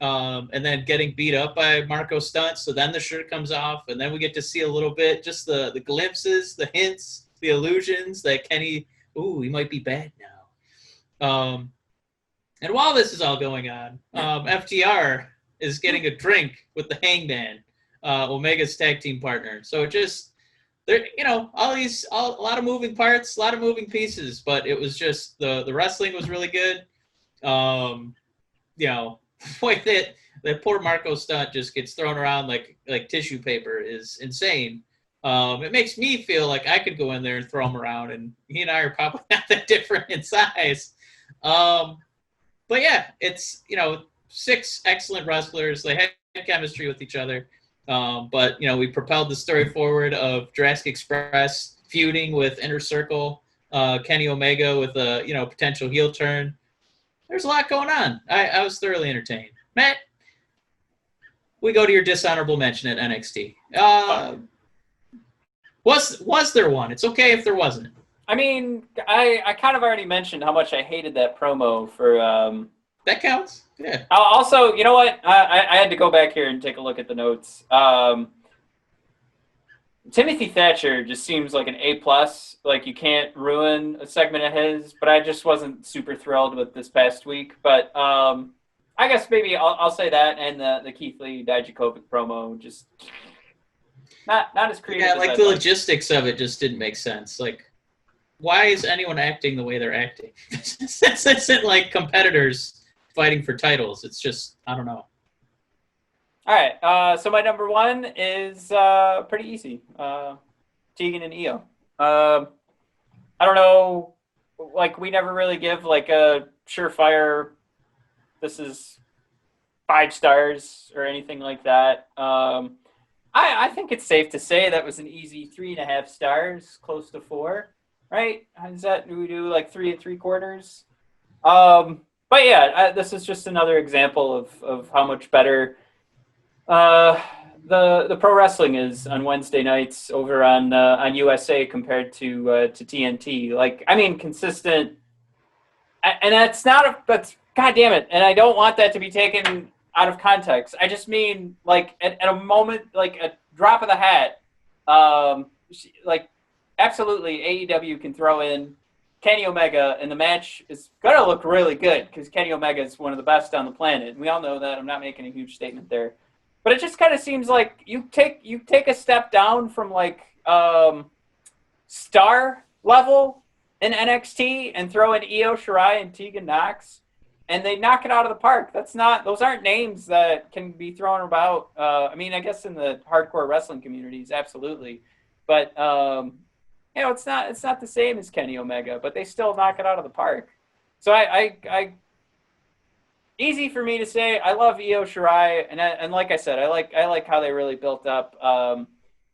and then getting beat up by Marco Stunt. So then the shirt comes off, and then we get to see a little bit, just the glimpses, the hints, the illusions that Kenny, he might be bad now. And while this is all going on, FTR is getting a drink with the Hangman, Omega's tag team partner. So it just, there, a lot of moving parts, a lot of moving pieces, but it was just the wrestling was really good. The way that poor Marco Stunt just gets thrown around like tissue paper is insane. It makes me feel like I could go in there and throw him around, and he and I are probably not that different in size. But yeah, it's 6 excellent wrestlers. They had chemistry with each other. But we propelled the story forward of Jurassic Express feuding with Inner Circle, Kenny Omega with a potential heel turn. There's a lot going on. I was thoroughly entertained. Matt, we go to your dishonorable mention at NXT. Was there one? It's okay if there wasn't. I mean, I kind of already mentioned how much I hated that promo for. That counts. Yeah. Also, you know what? I had to go back here and take a look at the notes. Timothy Thatcher just seems like an A+. Like, you can't ruin a segment of his, but I just wasn't super thrilled with this past week. But I guess maybe I'll say that, and the Keith Lee Dijakovic promo just not as creative. Yeah, like the logistics of it just didn't make sense. Like, why is anyone acting the way they're acting? This isn't like competitors fighting for titles. It's just, I don't know. All right. So my number one is pretty easy. Tegan and Io. I don't know. Like, we never really give like a surefire, this is 5 stars or anything like that. I think it's safe to say that was an easy 3.5 stars, close to 4, right? Is that, do we do like 3 3/4? But yeah, this is just another example of how much better the pro wrestling is on Wednesday nights over on USA compared to TNT. Like, I mean, consistent, and that's God damn it, and I don't want that to be taken out of context. I just mean, like, at a moment, like a drop of the hat, like, absolutely AEW can throw in Kenny Omega, and the match is gonna look really good because Kenny Omega is one of the best on the planet. And we all know that. I'm not making a huge statement there, but it just kind of seems like you take a step down from like star level in NXT and throw in Io Shirai and Tegan Nox, and they knock it out of the park. Those aren't names that can be thrown about. I mean, I guess in the hardcore wrestling communities, absolutely, but you know, it's not the same as Kenny Omega, but they still knock it out of the park. So I easy for me to say. I love Io Shirai, and like I said, I like how they really built up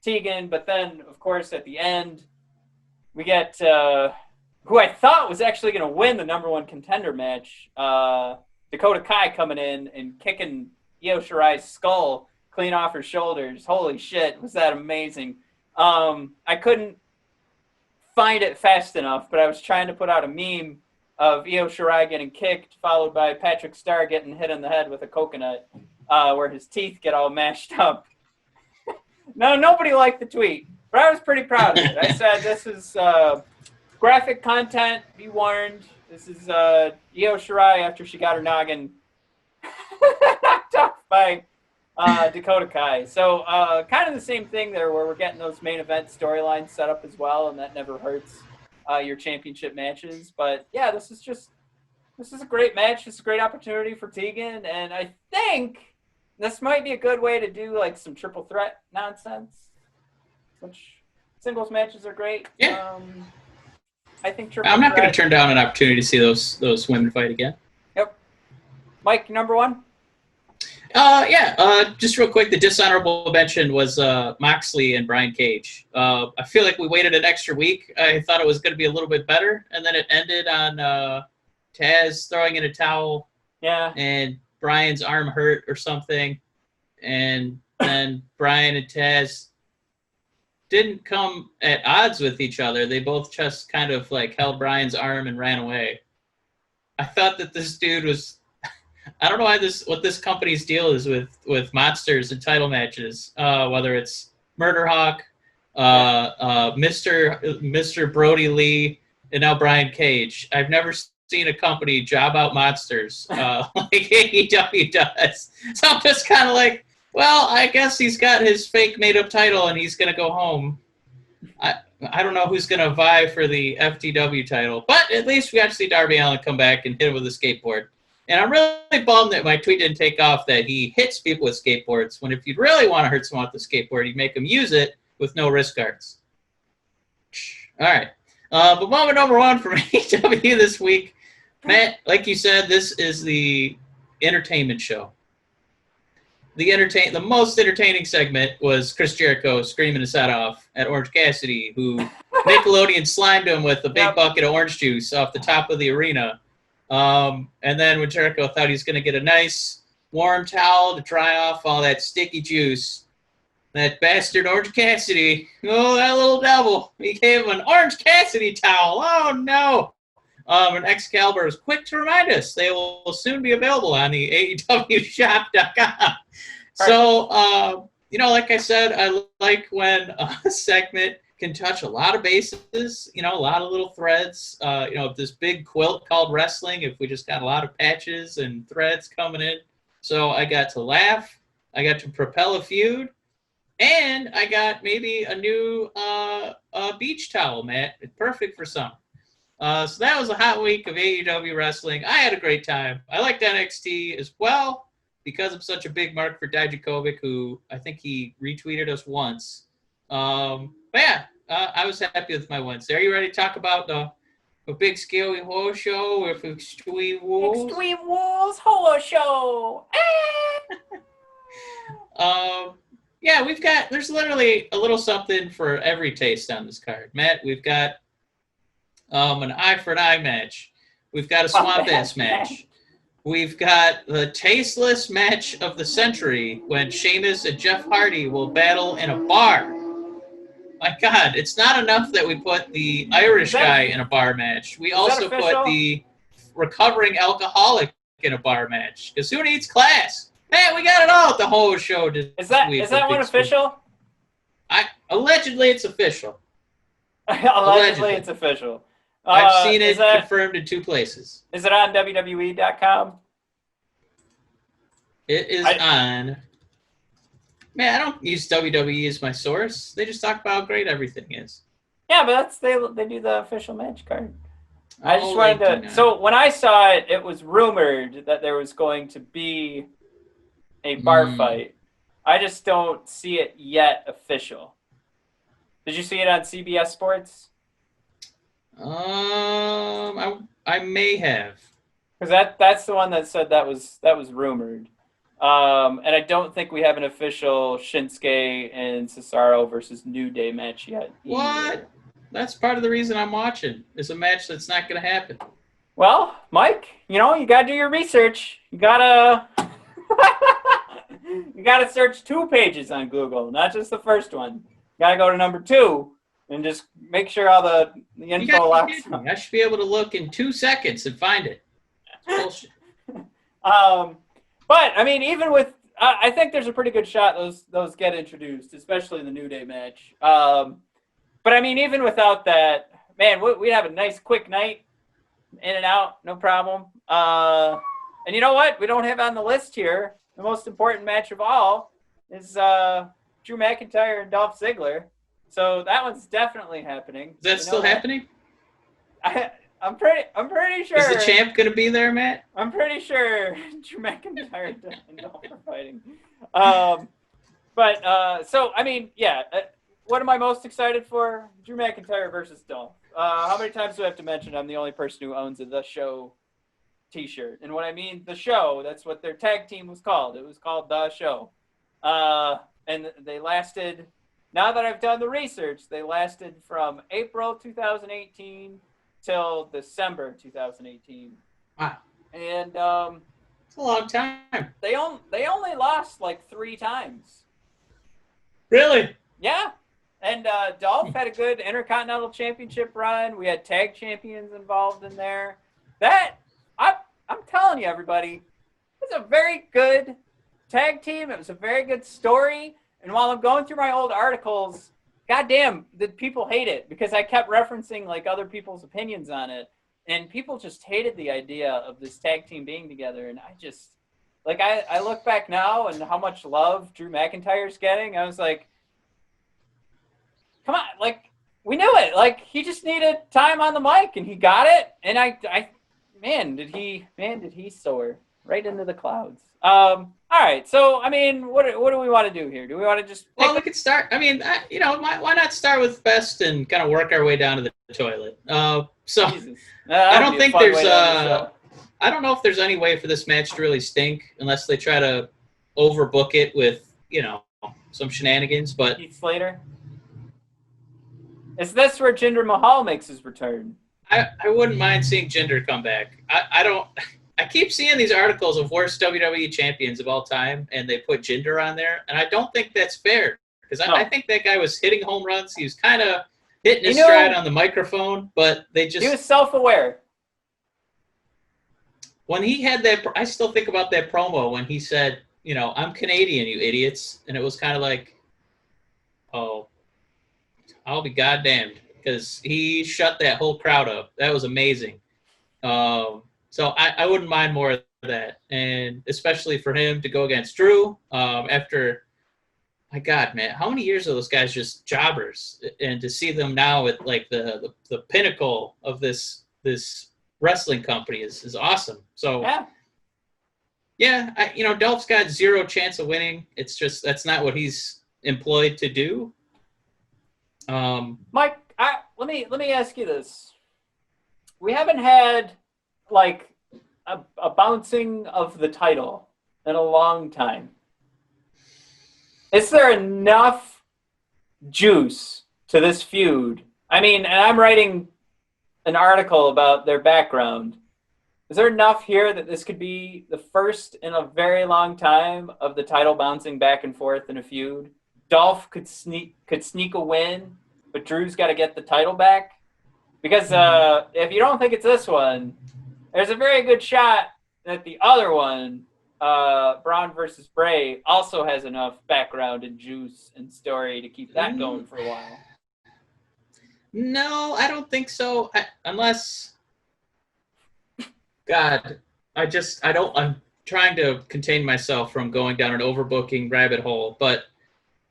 Tegan. But then, of course, at the end, we get who I thought was actually going to win the number 1 contender match, Dakota Kai, coming in and kicking Io Shirai's skull clean off her shoulders. Holy shit, was that amazing! I couldn't find it fast enough, but I was trying to put out a meme of Io Shirai getting kicked, followed by Patrick Starr getting hit in the head with a coconut, where his teeth get all mashed up. No, nobody liked the tweet, but I was pretty proud of it. I said, this is graphic content, be warned. This is Io Shirai after she got her noggin knocked off by Dakota Kai. So kind of the same thing there, where we're getting those main event storylines set up as well, and that never hurts your championship matches. But yeah, this is a great match. It's a great opportunity for Tegan, and I think this might be a good way to do like some triple threat nonsense, which singles matches are great. Yeah. I think I'm not going to turn down an opportunity to see those women fight again. Yep. Mike, number 1? Just real quick, the dishonorable mention was Moxley and Brian Cage. I feel like we waited an extra week. I thought it was going to be a little bit better, and then it ended on Taz throwing in a towel. Yeah. And Brian's arm hurt or something, and then Brian and Taz didn't come at odds with each other. They both just kind of like held Brian's arm and ran away. I thought that this dude was... I don't know what this company's deal is with monsters and title matches, whether it's Murder Hawk, Mr. Brody Lee, and now Brian Cage. I've never seen a company job out monsters like AEW does. So I'm just kind of like, well, I guess he's got his fake made-up title and he's going to go home. I don't know who's going to vie for the FTW title, but at least we got to see Darby Allin come back and hit him with a skateboard. And I'm really bummed that my tweet didn't take off that he hits people with skateboards, when if you'd really want to hurt someone with a skateboard, you'd make them use it with no wrist guards. All right. But moment number 1 from AEW this week, Matt, like you said, this is the entertainment show. The most entertaining segment was Chris Jericho screaming his head off at Orange Cassidy, who Nickelodeon slimed him with a big bucket of orange juice off the top of the arena. And then when Jericho thought he was going to get a nice warm towel to dry off all that sticky juice, that bastard Orange Cassidy, oh, that little devil, he gave him an Orange Cassidy towel. Oh, no. And Excalibur is quick to remind us they will soon be available on the AEWshop.com. So, like I said, I like when a segment can touch a lot of bases, a lot of little threads. This big quilt called wrestling, if we just got a lot of patches and threads coming in. So I got to laugh, I got to propel a feud, and I got maybe a new beach towel, Matt. It's perfect for summer. So that was a hot week of AEW wrestling. I had a great time. I liked NXT as well. because I'm such a big mark for Dijakovic, who I think he retweeted us once. But yeah, I was happy with my Wednesday. Are you ready to talk about a big scaly horror show with Extweem Wules? Extweem Wules HORRORshow. Yeah, there's literally a little something for every taste on this card. Matt, we've got an eye for an eye match. We've got a swamp ass match. We've got the tasteless match of the century when Sheamus and Jeff Hardy will battle in a bar. My God, it's not enough that we put the Irish guy in a bar match. We also put the recovering alcoholic in a bar match. Because who needs class? Man, we got it all at the whole show this week. Is that one official? Allegedly, it's official. Allegedly, it's official. I've seen it confirmed in 2 places. Is it on WWE.com? It is on. Man, I don't use WWE as my source. They just talk about how great everything is. Yeah, but they do the official match card. I just wanted to. So when I saw it, it was rumored that there was going to be a bar fight. I just don't see it yet official. Did you see it on CBS Sports? I may have. Because that's the one that said that was rumored. And I don't think we have an official Shinsuke and Cesaro versus New Day match yet. What? That's part of the reason I'm watching. It's a match that's not going to happen. Well, Mike, you got to do your research. You got to search 2 pages on Google, not just the first one. You got to go to number 2 and just make sure all the info locks up. I should be able to look in 2 seconds and find it. That's bullshit. But I mean, even with, I think there's a pretty good shot those get introduced, especially in the New Day match. But I mean, even without that, man, we'd have a nice quick night, in and out, no problem. And you know what? We don't have on the list here. The most important match of all is Drew McIntyre and Dolph Ziggler. So that one's definitely happening. Is that still happening? I'm pretty sure. Is the champ going to be there, Matt? I'm pretty sure Drew McIntyre and Dolph are fighting. So I mean, yeah. What am I most excited for? Drew McIntyre versus Dolph. How many times do I have to mention I'm the only person who owns a The Show T-shirt? And when I mean The Show, that's what their tag team was called. It was called The Show. And they lasted. Now that I've done the research, they lasted from April 2018 till December 2018. Wow. And it's a long time. They only lost like 3 times. Really? Yeah. And Dolph had a good Intercontinental Championship run. We had tag champions involved in there. I'm telling you, everybody, it's a very good tag team. It was a very good story. And while I'm going through my old articles, goddamn, did people hate it, because I kept referencing like other people's opinions on it, and people just hated the idea of this tag team being together. And I just, like, I look back now and how much love Drew McIntyre's getting. I was like, come on, like, we knew it. Like, he just needed time on the mic, and he got it. And man, did he soar right into the clouds. All right, so I mean, what do we want to do here? Do we want to just? Well, we could start. I mean, why not start with best and kind of work our way down to the toilet? So I don't think there's. I don't know if there's any way for this match to really stink unless they try to overbook it with some shenanigans. But Heath Slater. Is this where Jinder Mahal makes his return? I wouldn't mind seeing Jinder come back. I keep seeing these articles of worst WWE champions of all time, and they put Jinder on there, and I don't think that's fair, because I think that guy was hitting home runs. He was kind of hitting his stride on the microphone, but he was self-aware. When he had that, I still think about that promo when he said, "I'm Canadian, you idiots," and it was kind of like, oh, I'll be goddamned, because he shut that whole crowd up. That was amazing. So I wouldn't mind more of that, and especially for him to go against Drew after, my God, man, how many years are those guys just jobbers? And to see them now at like the pinnacle of this wrestling company is awesome. So yeah. Yeah, Dolph's got zero chance of winning. It's just that's not what he's employed to do. Mike, let me ask you this. We haven't had like a bouncing of the title in a long time. Is there enough juice to this feud? I mean, and I'm writing an article about their background. Is there enough here that this could be the first in a very long time of the title bouncing back and forth in a feud? Dolph could sneak a win, but Drew's got to get the title back. Because if you don't think it's this one, there's a very good shot that the other one, Braun versus Bray, also has enough background and juice and story to keep that going for a while. No, I don't think so. Unless, God, I'm trying to contain myself from going down an overbooking rabbit hole. But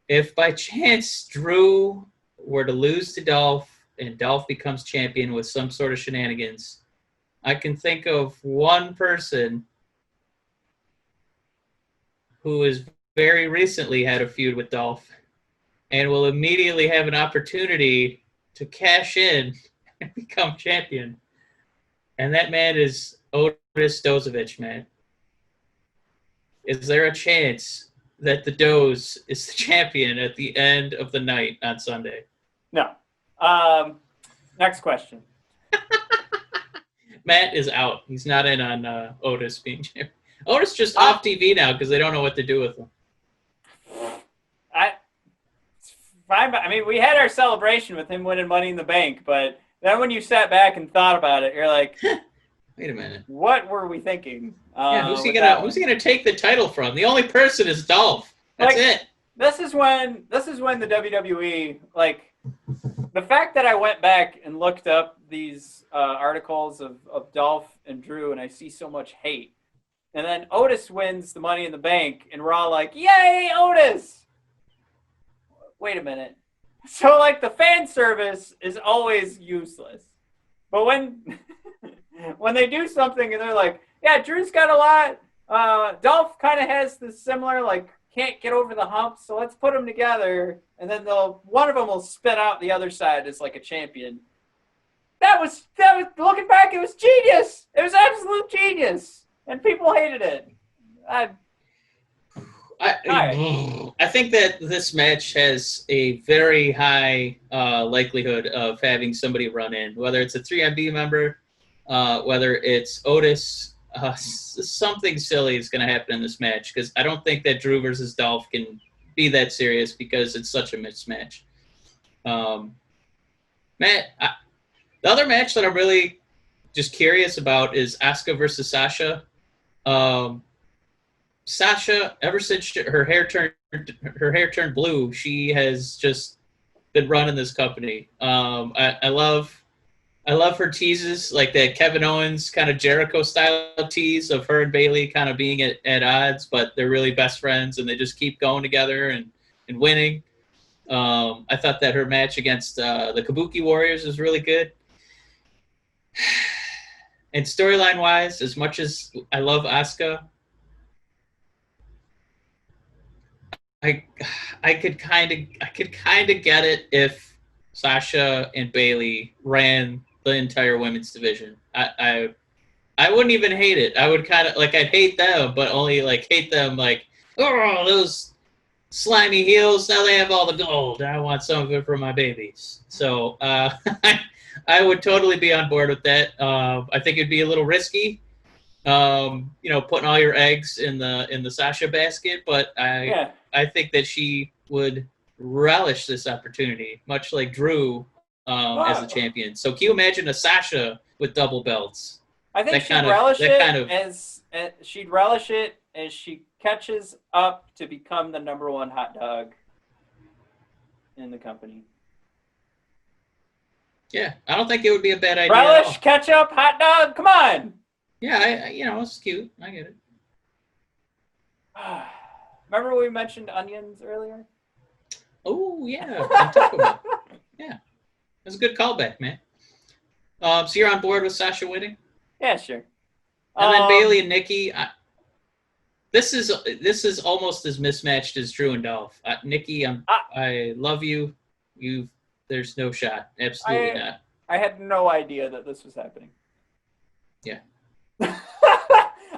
if by chance Drew were to lose to Dolph and Dolph becomes champion with some sort of shenanigans, I can think of one person who has very recently had a feud with Dolph and will immediately have an opportunity to cash in and become champion. And that man is Otis Dousing, man. Is there a chance that the Doze is the champion at the end of the night on Sunday? No. Next question. Matt is out. He's not in on Otis being champion. Otis just off TV now because they don't know what to do with him. I mean, we had our celebration with him winning Money in the Bank, but then when you sat back and thought about it, you're like, wait a minute. What were we thinking? Who's he gonna take the title from? The only person is Dolph. That's it. This is when the WWE, like, the fact that I went back and looked up these articles of Dolph and Drew, and I see so much hate. And then Otis wins the Money in the Bank, and we're all like, yay, Otis! Wait a minute. So, like, the fan service is always useless. But when when they do something and they're like, yeah, Drew's got a lot. Dolph kind of has this similar, like, can't get over the hump, so let's put them together. And then one of them will spit out the other side as, like, a champion. That was looking back, it was genius. It was absolute genius. And people hated it. I think that this match has a very high likelihood of having somebody run in, whether it's a 3MB member, whether it's Otis. Something silly is going to happen in this match because I don't think that Drew versus Dolph can be that serious because it's such a mismatch. The other match that I'm really just curious about is Asuka versus Sasha. Sasha, ever since her hair turned blue, she has just been running this company. I love her teases, like that Kevin Owens kind of Jericho style tease of her and Bayley kind of being at odds, but they're really best friends and they just keep going together and winning. I thought that her match against the Kabuki Warriors was really good. And storyline wise, as much as I love Asuka, I could kind of get it if Sasha and Bayley ran the entire women's division. I wouldn't even hate it. I would kind of like I'd hate them, but only like hate them like, oh, those slimy heels. Now they have all the gold. I want some of it for my babies. So I would totally be on board with that. I think it'd be a little risky. Putting all your eggs in the Sasha basket, but I think that she would relish this opportunity, much like Drew as a champion. So can you imagine a Sasha with double belts? I think she'd relish it as she catches up to become the number one hot dog in the company. Yeah, I don't think it would be a bad idea. Relish, ketchup, hot dog, come on! Yeah, it's cute. I get it. Remember we mentioned onions earlier? Oh, yeah. Yeah. That's a good callback, man. So you're on board with Sasha winning? Yeah, sure. And then Bayley and Nikki. This is almost as mismatched as Drew and Dolph. Nikki, I love you. There's no shot. Absolutely not. I had no idea that this was happening. Yeah.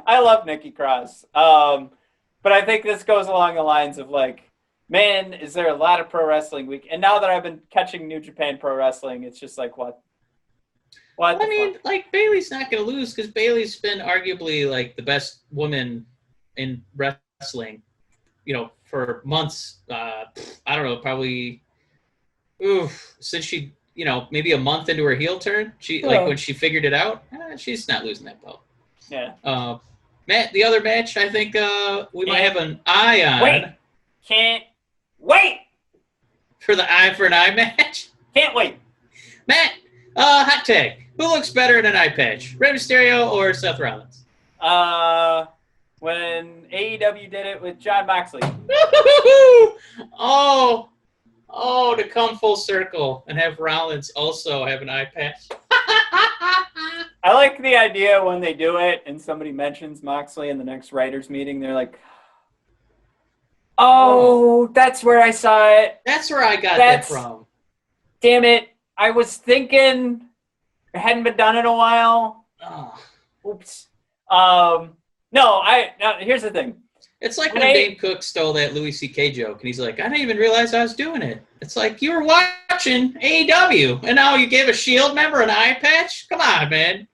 I love Nikki Cross. But I think this goes along the lines of like, man, is there a lot of pro wrestling week? And now that I've been catching New Japan Pro Wrestling, it's just like, what? What? I mean, like, Bayley's not going to lose because Bayley's been arguably like the best woman in wrestling, for months. I don't know, probably since she, maybe a month into her heel turn. Like when she figured it out, she's not losing that belt. Yeah. Matt, the other match, I think we might have an eye on. Can't wait For the eye for an eye match. Can't wait. Matt, hot tag. Who looks better in an eye patch, Rey Mysterio or Seth Rollins? When AEW did it with Jon Moxley. Oh, to come full circle and have Rollins also have an eye patch. I like the idea when they do it and somebody mentions Moxley in the next writers' meeting. They're like, oh, that's where I saw it. That's where I got that from. Damn it. I was thinking it hadn't been done in a while. Oh. Oops. Here's the thing. It's like when Dane Cook stole that Louis C.K. joke, and he's like, I didn't even realize I was doing it. It's like, you were watching AEW, and now you gave a Shield member an eye patch? Come on, man.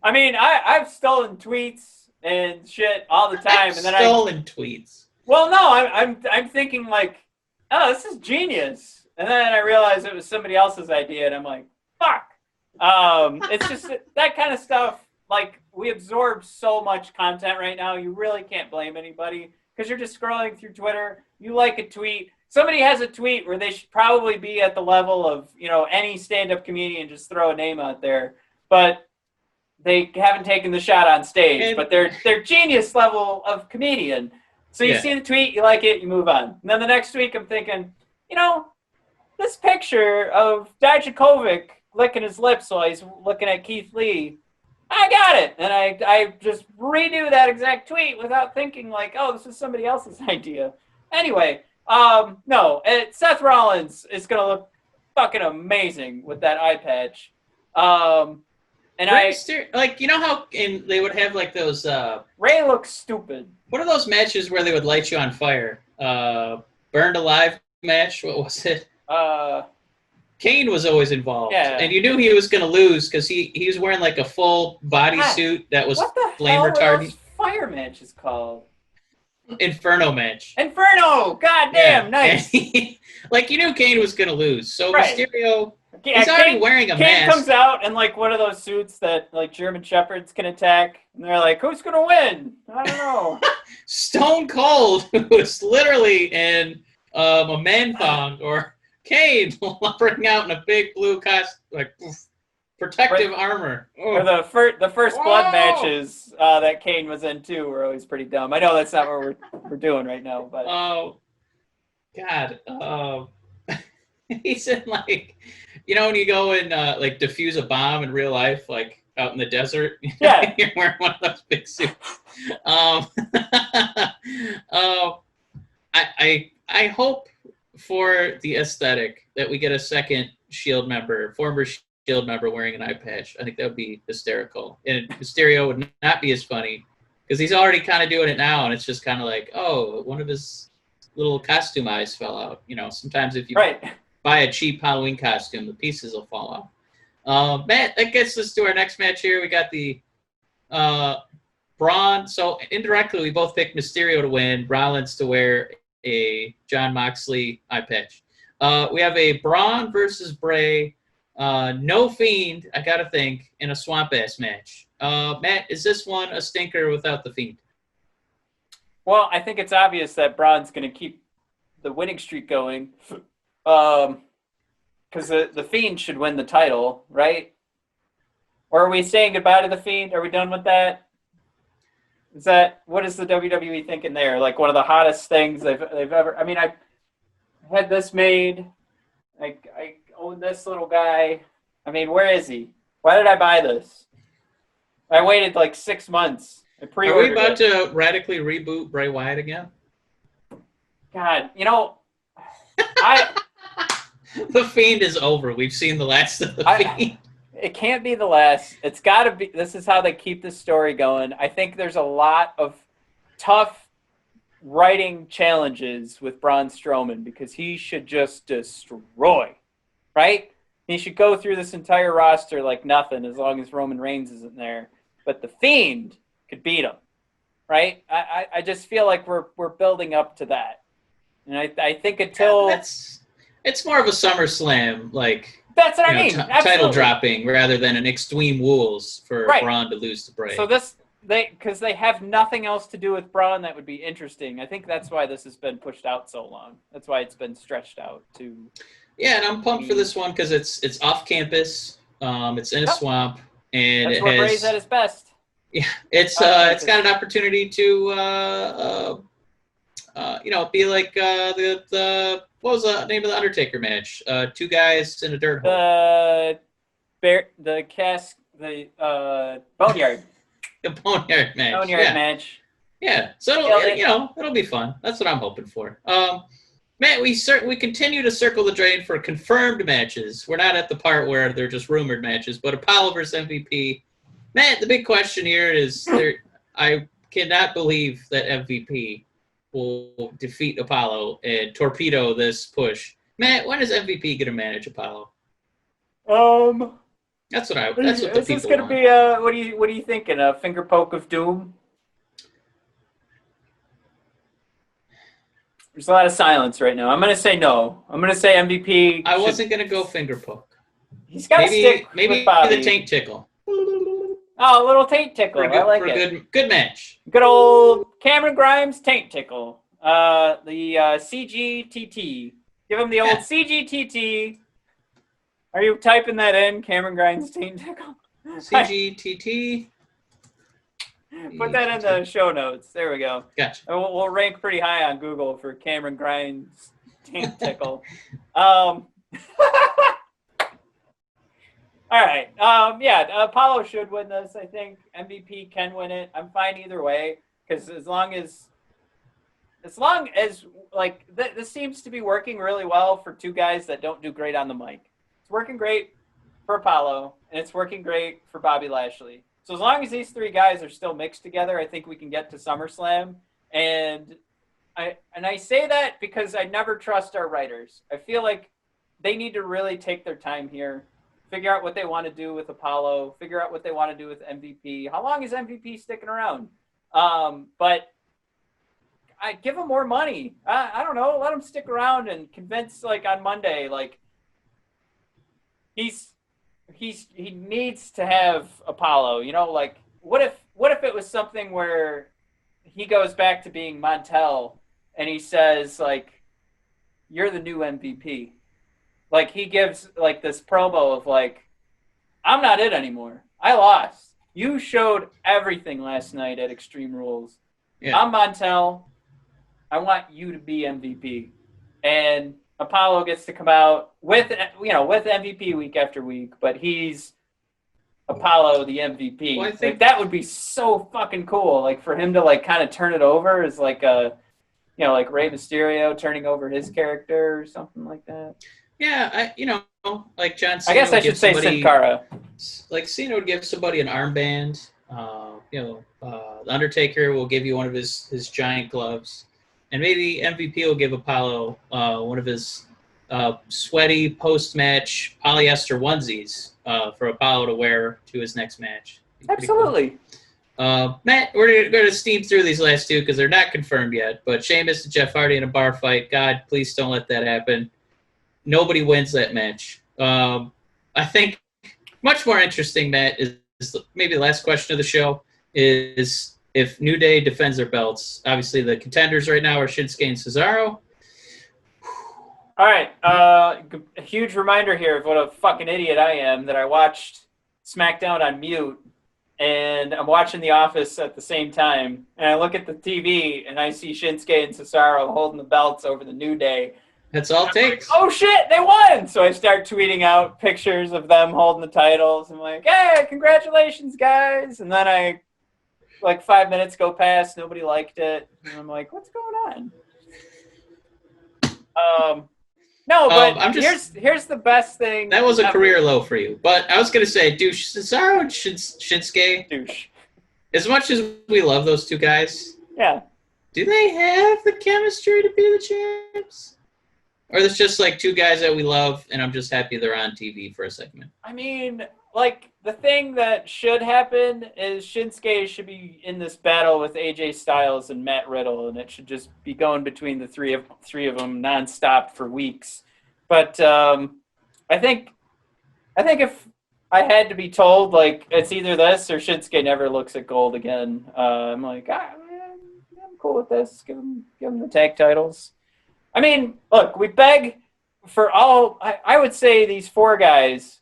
I mean, I've stolen tweets and shit all the time. Stolen tweets. Well, no, I'm thinking like, oh, this is genius. And then I realized it was somebody else's idea, and I'm like, fuck. It's just that kind of stuff. Like, we absorb so much content right now. You really can't blame anybody because you're just scrolling through Twitter. You like a tweet. Somebody has a tweet where they should probably be at the level of, any stand-up comedian, just throw a name out there. But they haven't taken the shot on stage. But they're genius level of comedian. So you see the tweet, you like it, you move on. And then the next week I'm thinking, this picture of Dijakovic licking his lips while he's looking at Keith Lee, I got it. And I just redo that exact tweet without thinking like, oh, this is somebody else's idea. Anyway, Seth Rollins is going to look fucking amazing with that eye patch. How they would have like those... Ray looks stupid. What are those matches where they would light you on fire? Burned Alive match? What was it? Kane was always involved. Yeah. And you knew he was going to lose because he was wearing like a full bodysuit that was flame retardant. What the hell are those fire matches called? Inferno match. Inferno! God damn, nice. You knew Kane was going to lose. So Mysterio... He's already wearing a mask. Kane comes out in like one of those suits that like German Shepherds can attack, and they're like, "Who's gonna win?" I don't know. Stone Cold, who was literally in a man thong, or Kane lumbering out in a big blue protective armor. Or the first blood matches that Kane was in too were always pretty dumb. I know that's not what we're doing right now, but oh God, he's in when you go and defuse a bomb in real life, like out in the desert. Yeah, you're wearing one of those big suits. I hope for the aesthetic that we get a second Shield member, former Shield member wearing an eye patch. I think that would be hysterical. And Mysterio would not be as funny because he's already kind of doing it now, and it's just kind of like, oh, one of his little costume eyes fell out. Sometimes if you buy a cheap Halloween costume, the pieces will fall off. Matt, that gets us to our next match here. We got the Braun. So indirectly, we both picked Mysterio to win, Rollins to wear a Jon Moxley eye patch. We have a Braun versus Bray, no Fiend, I got to think, in a swamp-ass match. Matt, is this one a stinker without the Fiend? Well, I think it's obvious that Braun's going to keep the winning streak going. Because the Fiend should win the title, right? Or are we saying goodbye to the Fiend? Are we done with that? What is the WWE thinking there? Like one of the hottest things they've ever. I mean, I had this made. I own this little guy. I mean, where is he? Why did I buy this? I waited like 6 months Are we about to radically reboot Bray Wyatt again? God, The Fiend is over. We've seen the last of the Fiend. It can't be the last. It's got to be. This is how they keep this story going. I think there's a lot of tough writing challenges with Braun Strowman because he should just destroy, right? He should go through this entire roster like nothing as long as Roman Reigns isn't there. But the Fiend could beat him, right? I just feel like we're building up to that. And I think until... It's more of a SummerSlam, like... That's what I mean. Title dropping rather than an Extweem Wules for Braun to lose to Bray. So because they have nothing else to do with Braun that would be interesting. I think that's why this has been pushed out so long. That's why it's been stretched out to... Yeah, and I'm pumped for this one because it's off campus. It's in a swamp, and that's where Bray's at his best. Yeah, it's got an opportunity to be like the what was the name of the Undertaker match? Two guys in a dirt hole. The Boneyard. The Boneyard match. Boneyard match. Yeah, so it'll be fun. That's what I'm hoping for. Matt, we continue to circle the drain for confirmed matches. We're not at the part where they're just rumored matches, but Apollo versus MVP. Matt, the big question here is I cannot believe that MVP will defeat Apollo and torpedo this push. Matt, when is MVP going to manage Apollo? That's what the people want. Is this going to be what are you thinking? A finger poke of doom? There's a lot of silence right now. I'm going to say no. I'm going to say MVP. I wasn't going to go finger poke. He's got to stick with Bobby. The taint tickle. Oh, a little taint tickle. I like it. Good match. Good old Cameron Grimes taint tickle. The CGTT. Give him the old CGTT. Are you typing that in? Cameron Grimes taint tickle? CGTT. Put that in the show notes. There we go. Gotcha. We'll rank pretty high on Google for Cameron Grimes taint tickle. All right. Apollo should win this. I think MVP can win it. I'm fine either way because as long as like this seems to be working really well for two guys that don't do great on the mic. It's working great for Apollo and it's working great for Bobby Lashley. So as long as these three guys are still mixed together, I think we can get to SummerSlam. And I say that because I never trust our writers. I feel like they need to really take their time here, figure out what they want to do with Apollo, figure out what they want to do with MVP. How long is MVP sticking around? But I give him more money. I don't know. Let him stick around and convince, like, on Monday, like, he needs to have Apollo, like what if it was something where he goes back to being Montel and he says like, you're the new MVP. Like he gives like this promo of like, I'm not it anymore. I lost. You showed everything last night at Extreme Rules. Yeah. I'm Montel. I want you to be MVP. And Apollo gets to come out with MVP week after week, but he's Apollo the MVP. Well, I think that would be so fucking cool. Like for him to like kind of turn it over as like a, like Rey Mysterio turning over his character or something like that. Yeah, like John Cena. I guess I should say Sin Cara. Like Cena would give somebody an armband. The Undertaker will give you one of his giant gloves. And maybe MVP will give Apollo one of his sweaty post-match polyester onesies for Apollo to wear to his next match. Absolutely. Cool. Matt, we're going to steam through these last two because they're not confirmed yet. But Sheamus and Jeff Hardy in a bar fight. God, please don't let that happen. Nobody wins that match. I think much more interesting, Matt, is maybe the last question of the show is if New Day defends their belts. Obviously, the contenders right now are Shinsuke and Cesaro. All right. A huge reminder here of what a fucking idiot I am that I watched SmackDown on mute, and I'm watching The Office at the same time, and I look at the TV, and I see Shinsuke and Cesaro holding the belts over the New Day. That's all it takes. Like, oh, shit, they won! So I start tweeting out pictures of them holding the titles. I'm like, hey, congratulations, guys! And then I like 5 minutes go past, nobody liked it, and I'm like, what's going on? No, but here's the best thing. That was a career low for you. But I was gonna say, do Cesaro and Shinsuke, douche. As much as we love those two guys, yeah, do they have the chemistry to be the champs? Or it's just like two guys that we love, and I'm just happy they're on TV for a segment? I mean, like, the thing that should happen is Shinsuke should be in this battle with AJ Styles and Matt Riddle, and it should just be going between the three of them nonstop for weeks. But I think if I had to be told, like, it's either this or Shinsuke never looks at gold again, I'm like, I'm cool with this. Give him the tag titles. I mean, look, we beg for all. I would say these four guys,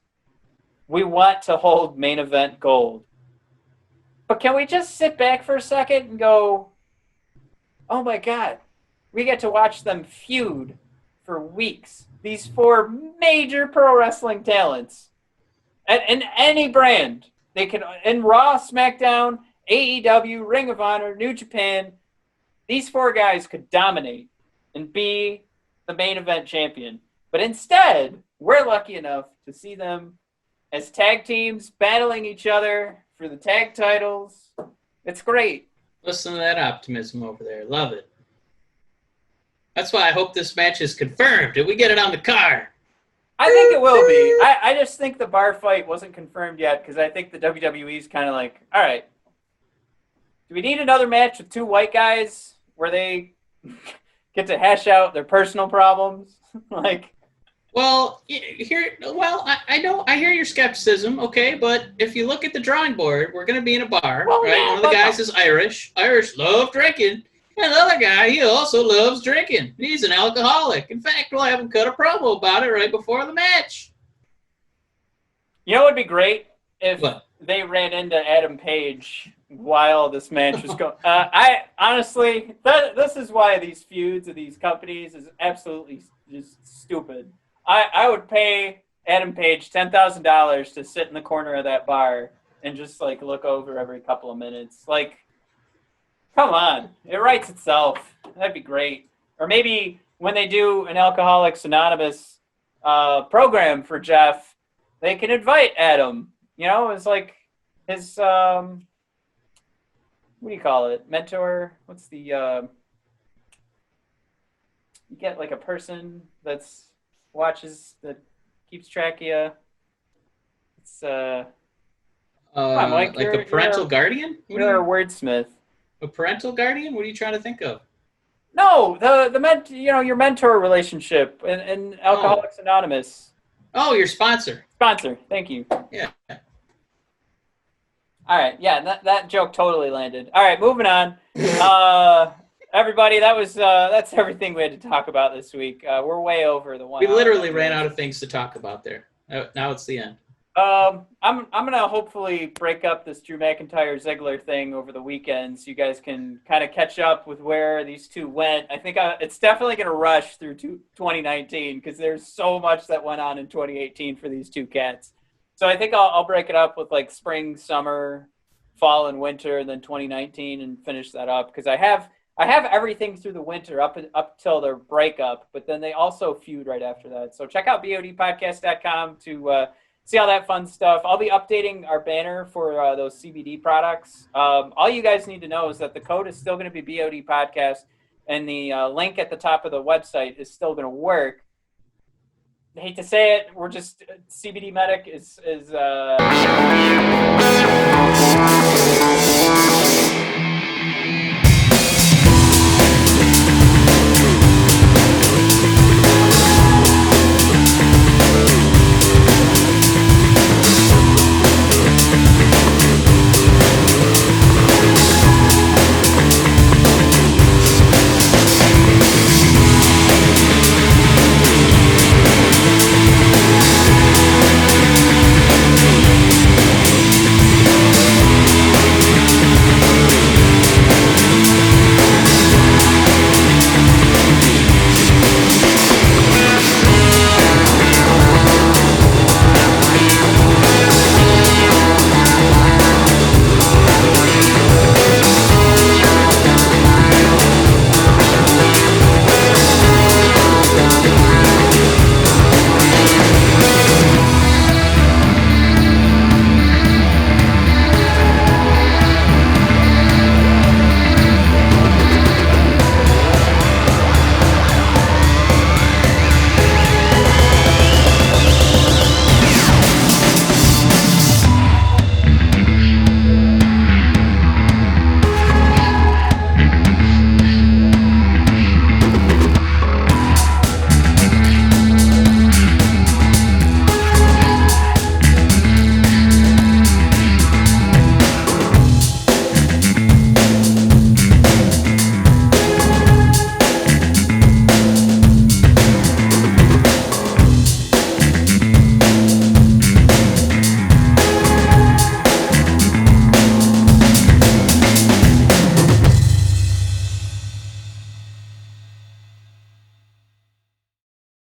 we want to hold main event gold. But can we just sit back for a second and go, oh my God, we get to watch them feud for weeks. These four major pro wrestling talents. In any brand. They can, in Raw, SmackDown, AEW, Ring of Honor, New Japan, these four guys could dominate and be the main event champion. But instead, we're lucky enough to see them as tag teams battling each other for the tag titles. It's great. Listen to that optimism over there. Love it. That's why I hope this match is confirmed and we get it on the card. I think it will be. I just think the bar fight wasn't confirmed yet because I think the WWE's kind of like, all right, do we need another match with two white guys where they get to hash out their personal problems? Like, well, I know I hear your skepticism, okay, but if you look at the drawing board, we're going to be in a bar, right? Yeah, one of the guys is Irish. Irish love drinking. And the other guy, he also loves drinking. He's an alcoholic. In fact, we'll have him cut a promo about it right before the match. You know what would be great? If they ran into Adam Page while this match was going. I honestly, this is why these feuds of these companies is absolutely just stupid. I would pay Adam Page $10,000 to sit in the corner of that bar and just like look over every couple of minutes. Like, come on, it writes itself. That'd be great. Or maybe when they do an Alcoholics Anonymous program for Jeff, they can invite Adam. You know, it's like his what do you call it? Mentor? What's the you get like a person that's that keeps track of you. It's come on, Mike, like a parental guardian? You're a wordsmith. A parental guardian? What are you trying to think of? No, your mentor relationship in Alcoholics Anonymous. Oh, your sponsor. Sponsor, thank you. Yeah. All right, yeah, that joke totally landed. All right, moving on. Everybody, that's everything we had to talk about this week. We're way over the 1 hour. We literally ran out of things to talk about there. Now it's the end. I'm gonna hopefully break up this Drew McIntyre Ziggler thing over the weekend, so you guys can kind of catch up with where these two went. I think it's definitely gonna rush through 2019 because there's so much that went on in 2018 for these two cats. So I think I'll break it up with like spring, summer, fall, and winter, and then 2019, and finish that up because I have everything through the winter up till their breakup, but then they also feud right after that. So check out bodpodcast.com to see all that fun stuff. I'll be updating our banner for those CBD products. All you guys need to know is that the code is still going to be BOD Podcast, and the link at the top of the website is still going to work. I hate to say it, we're just CBD Medic is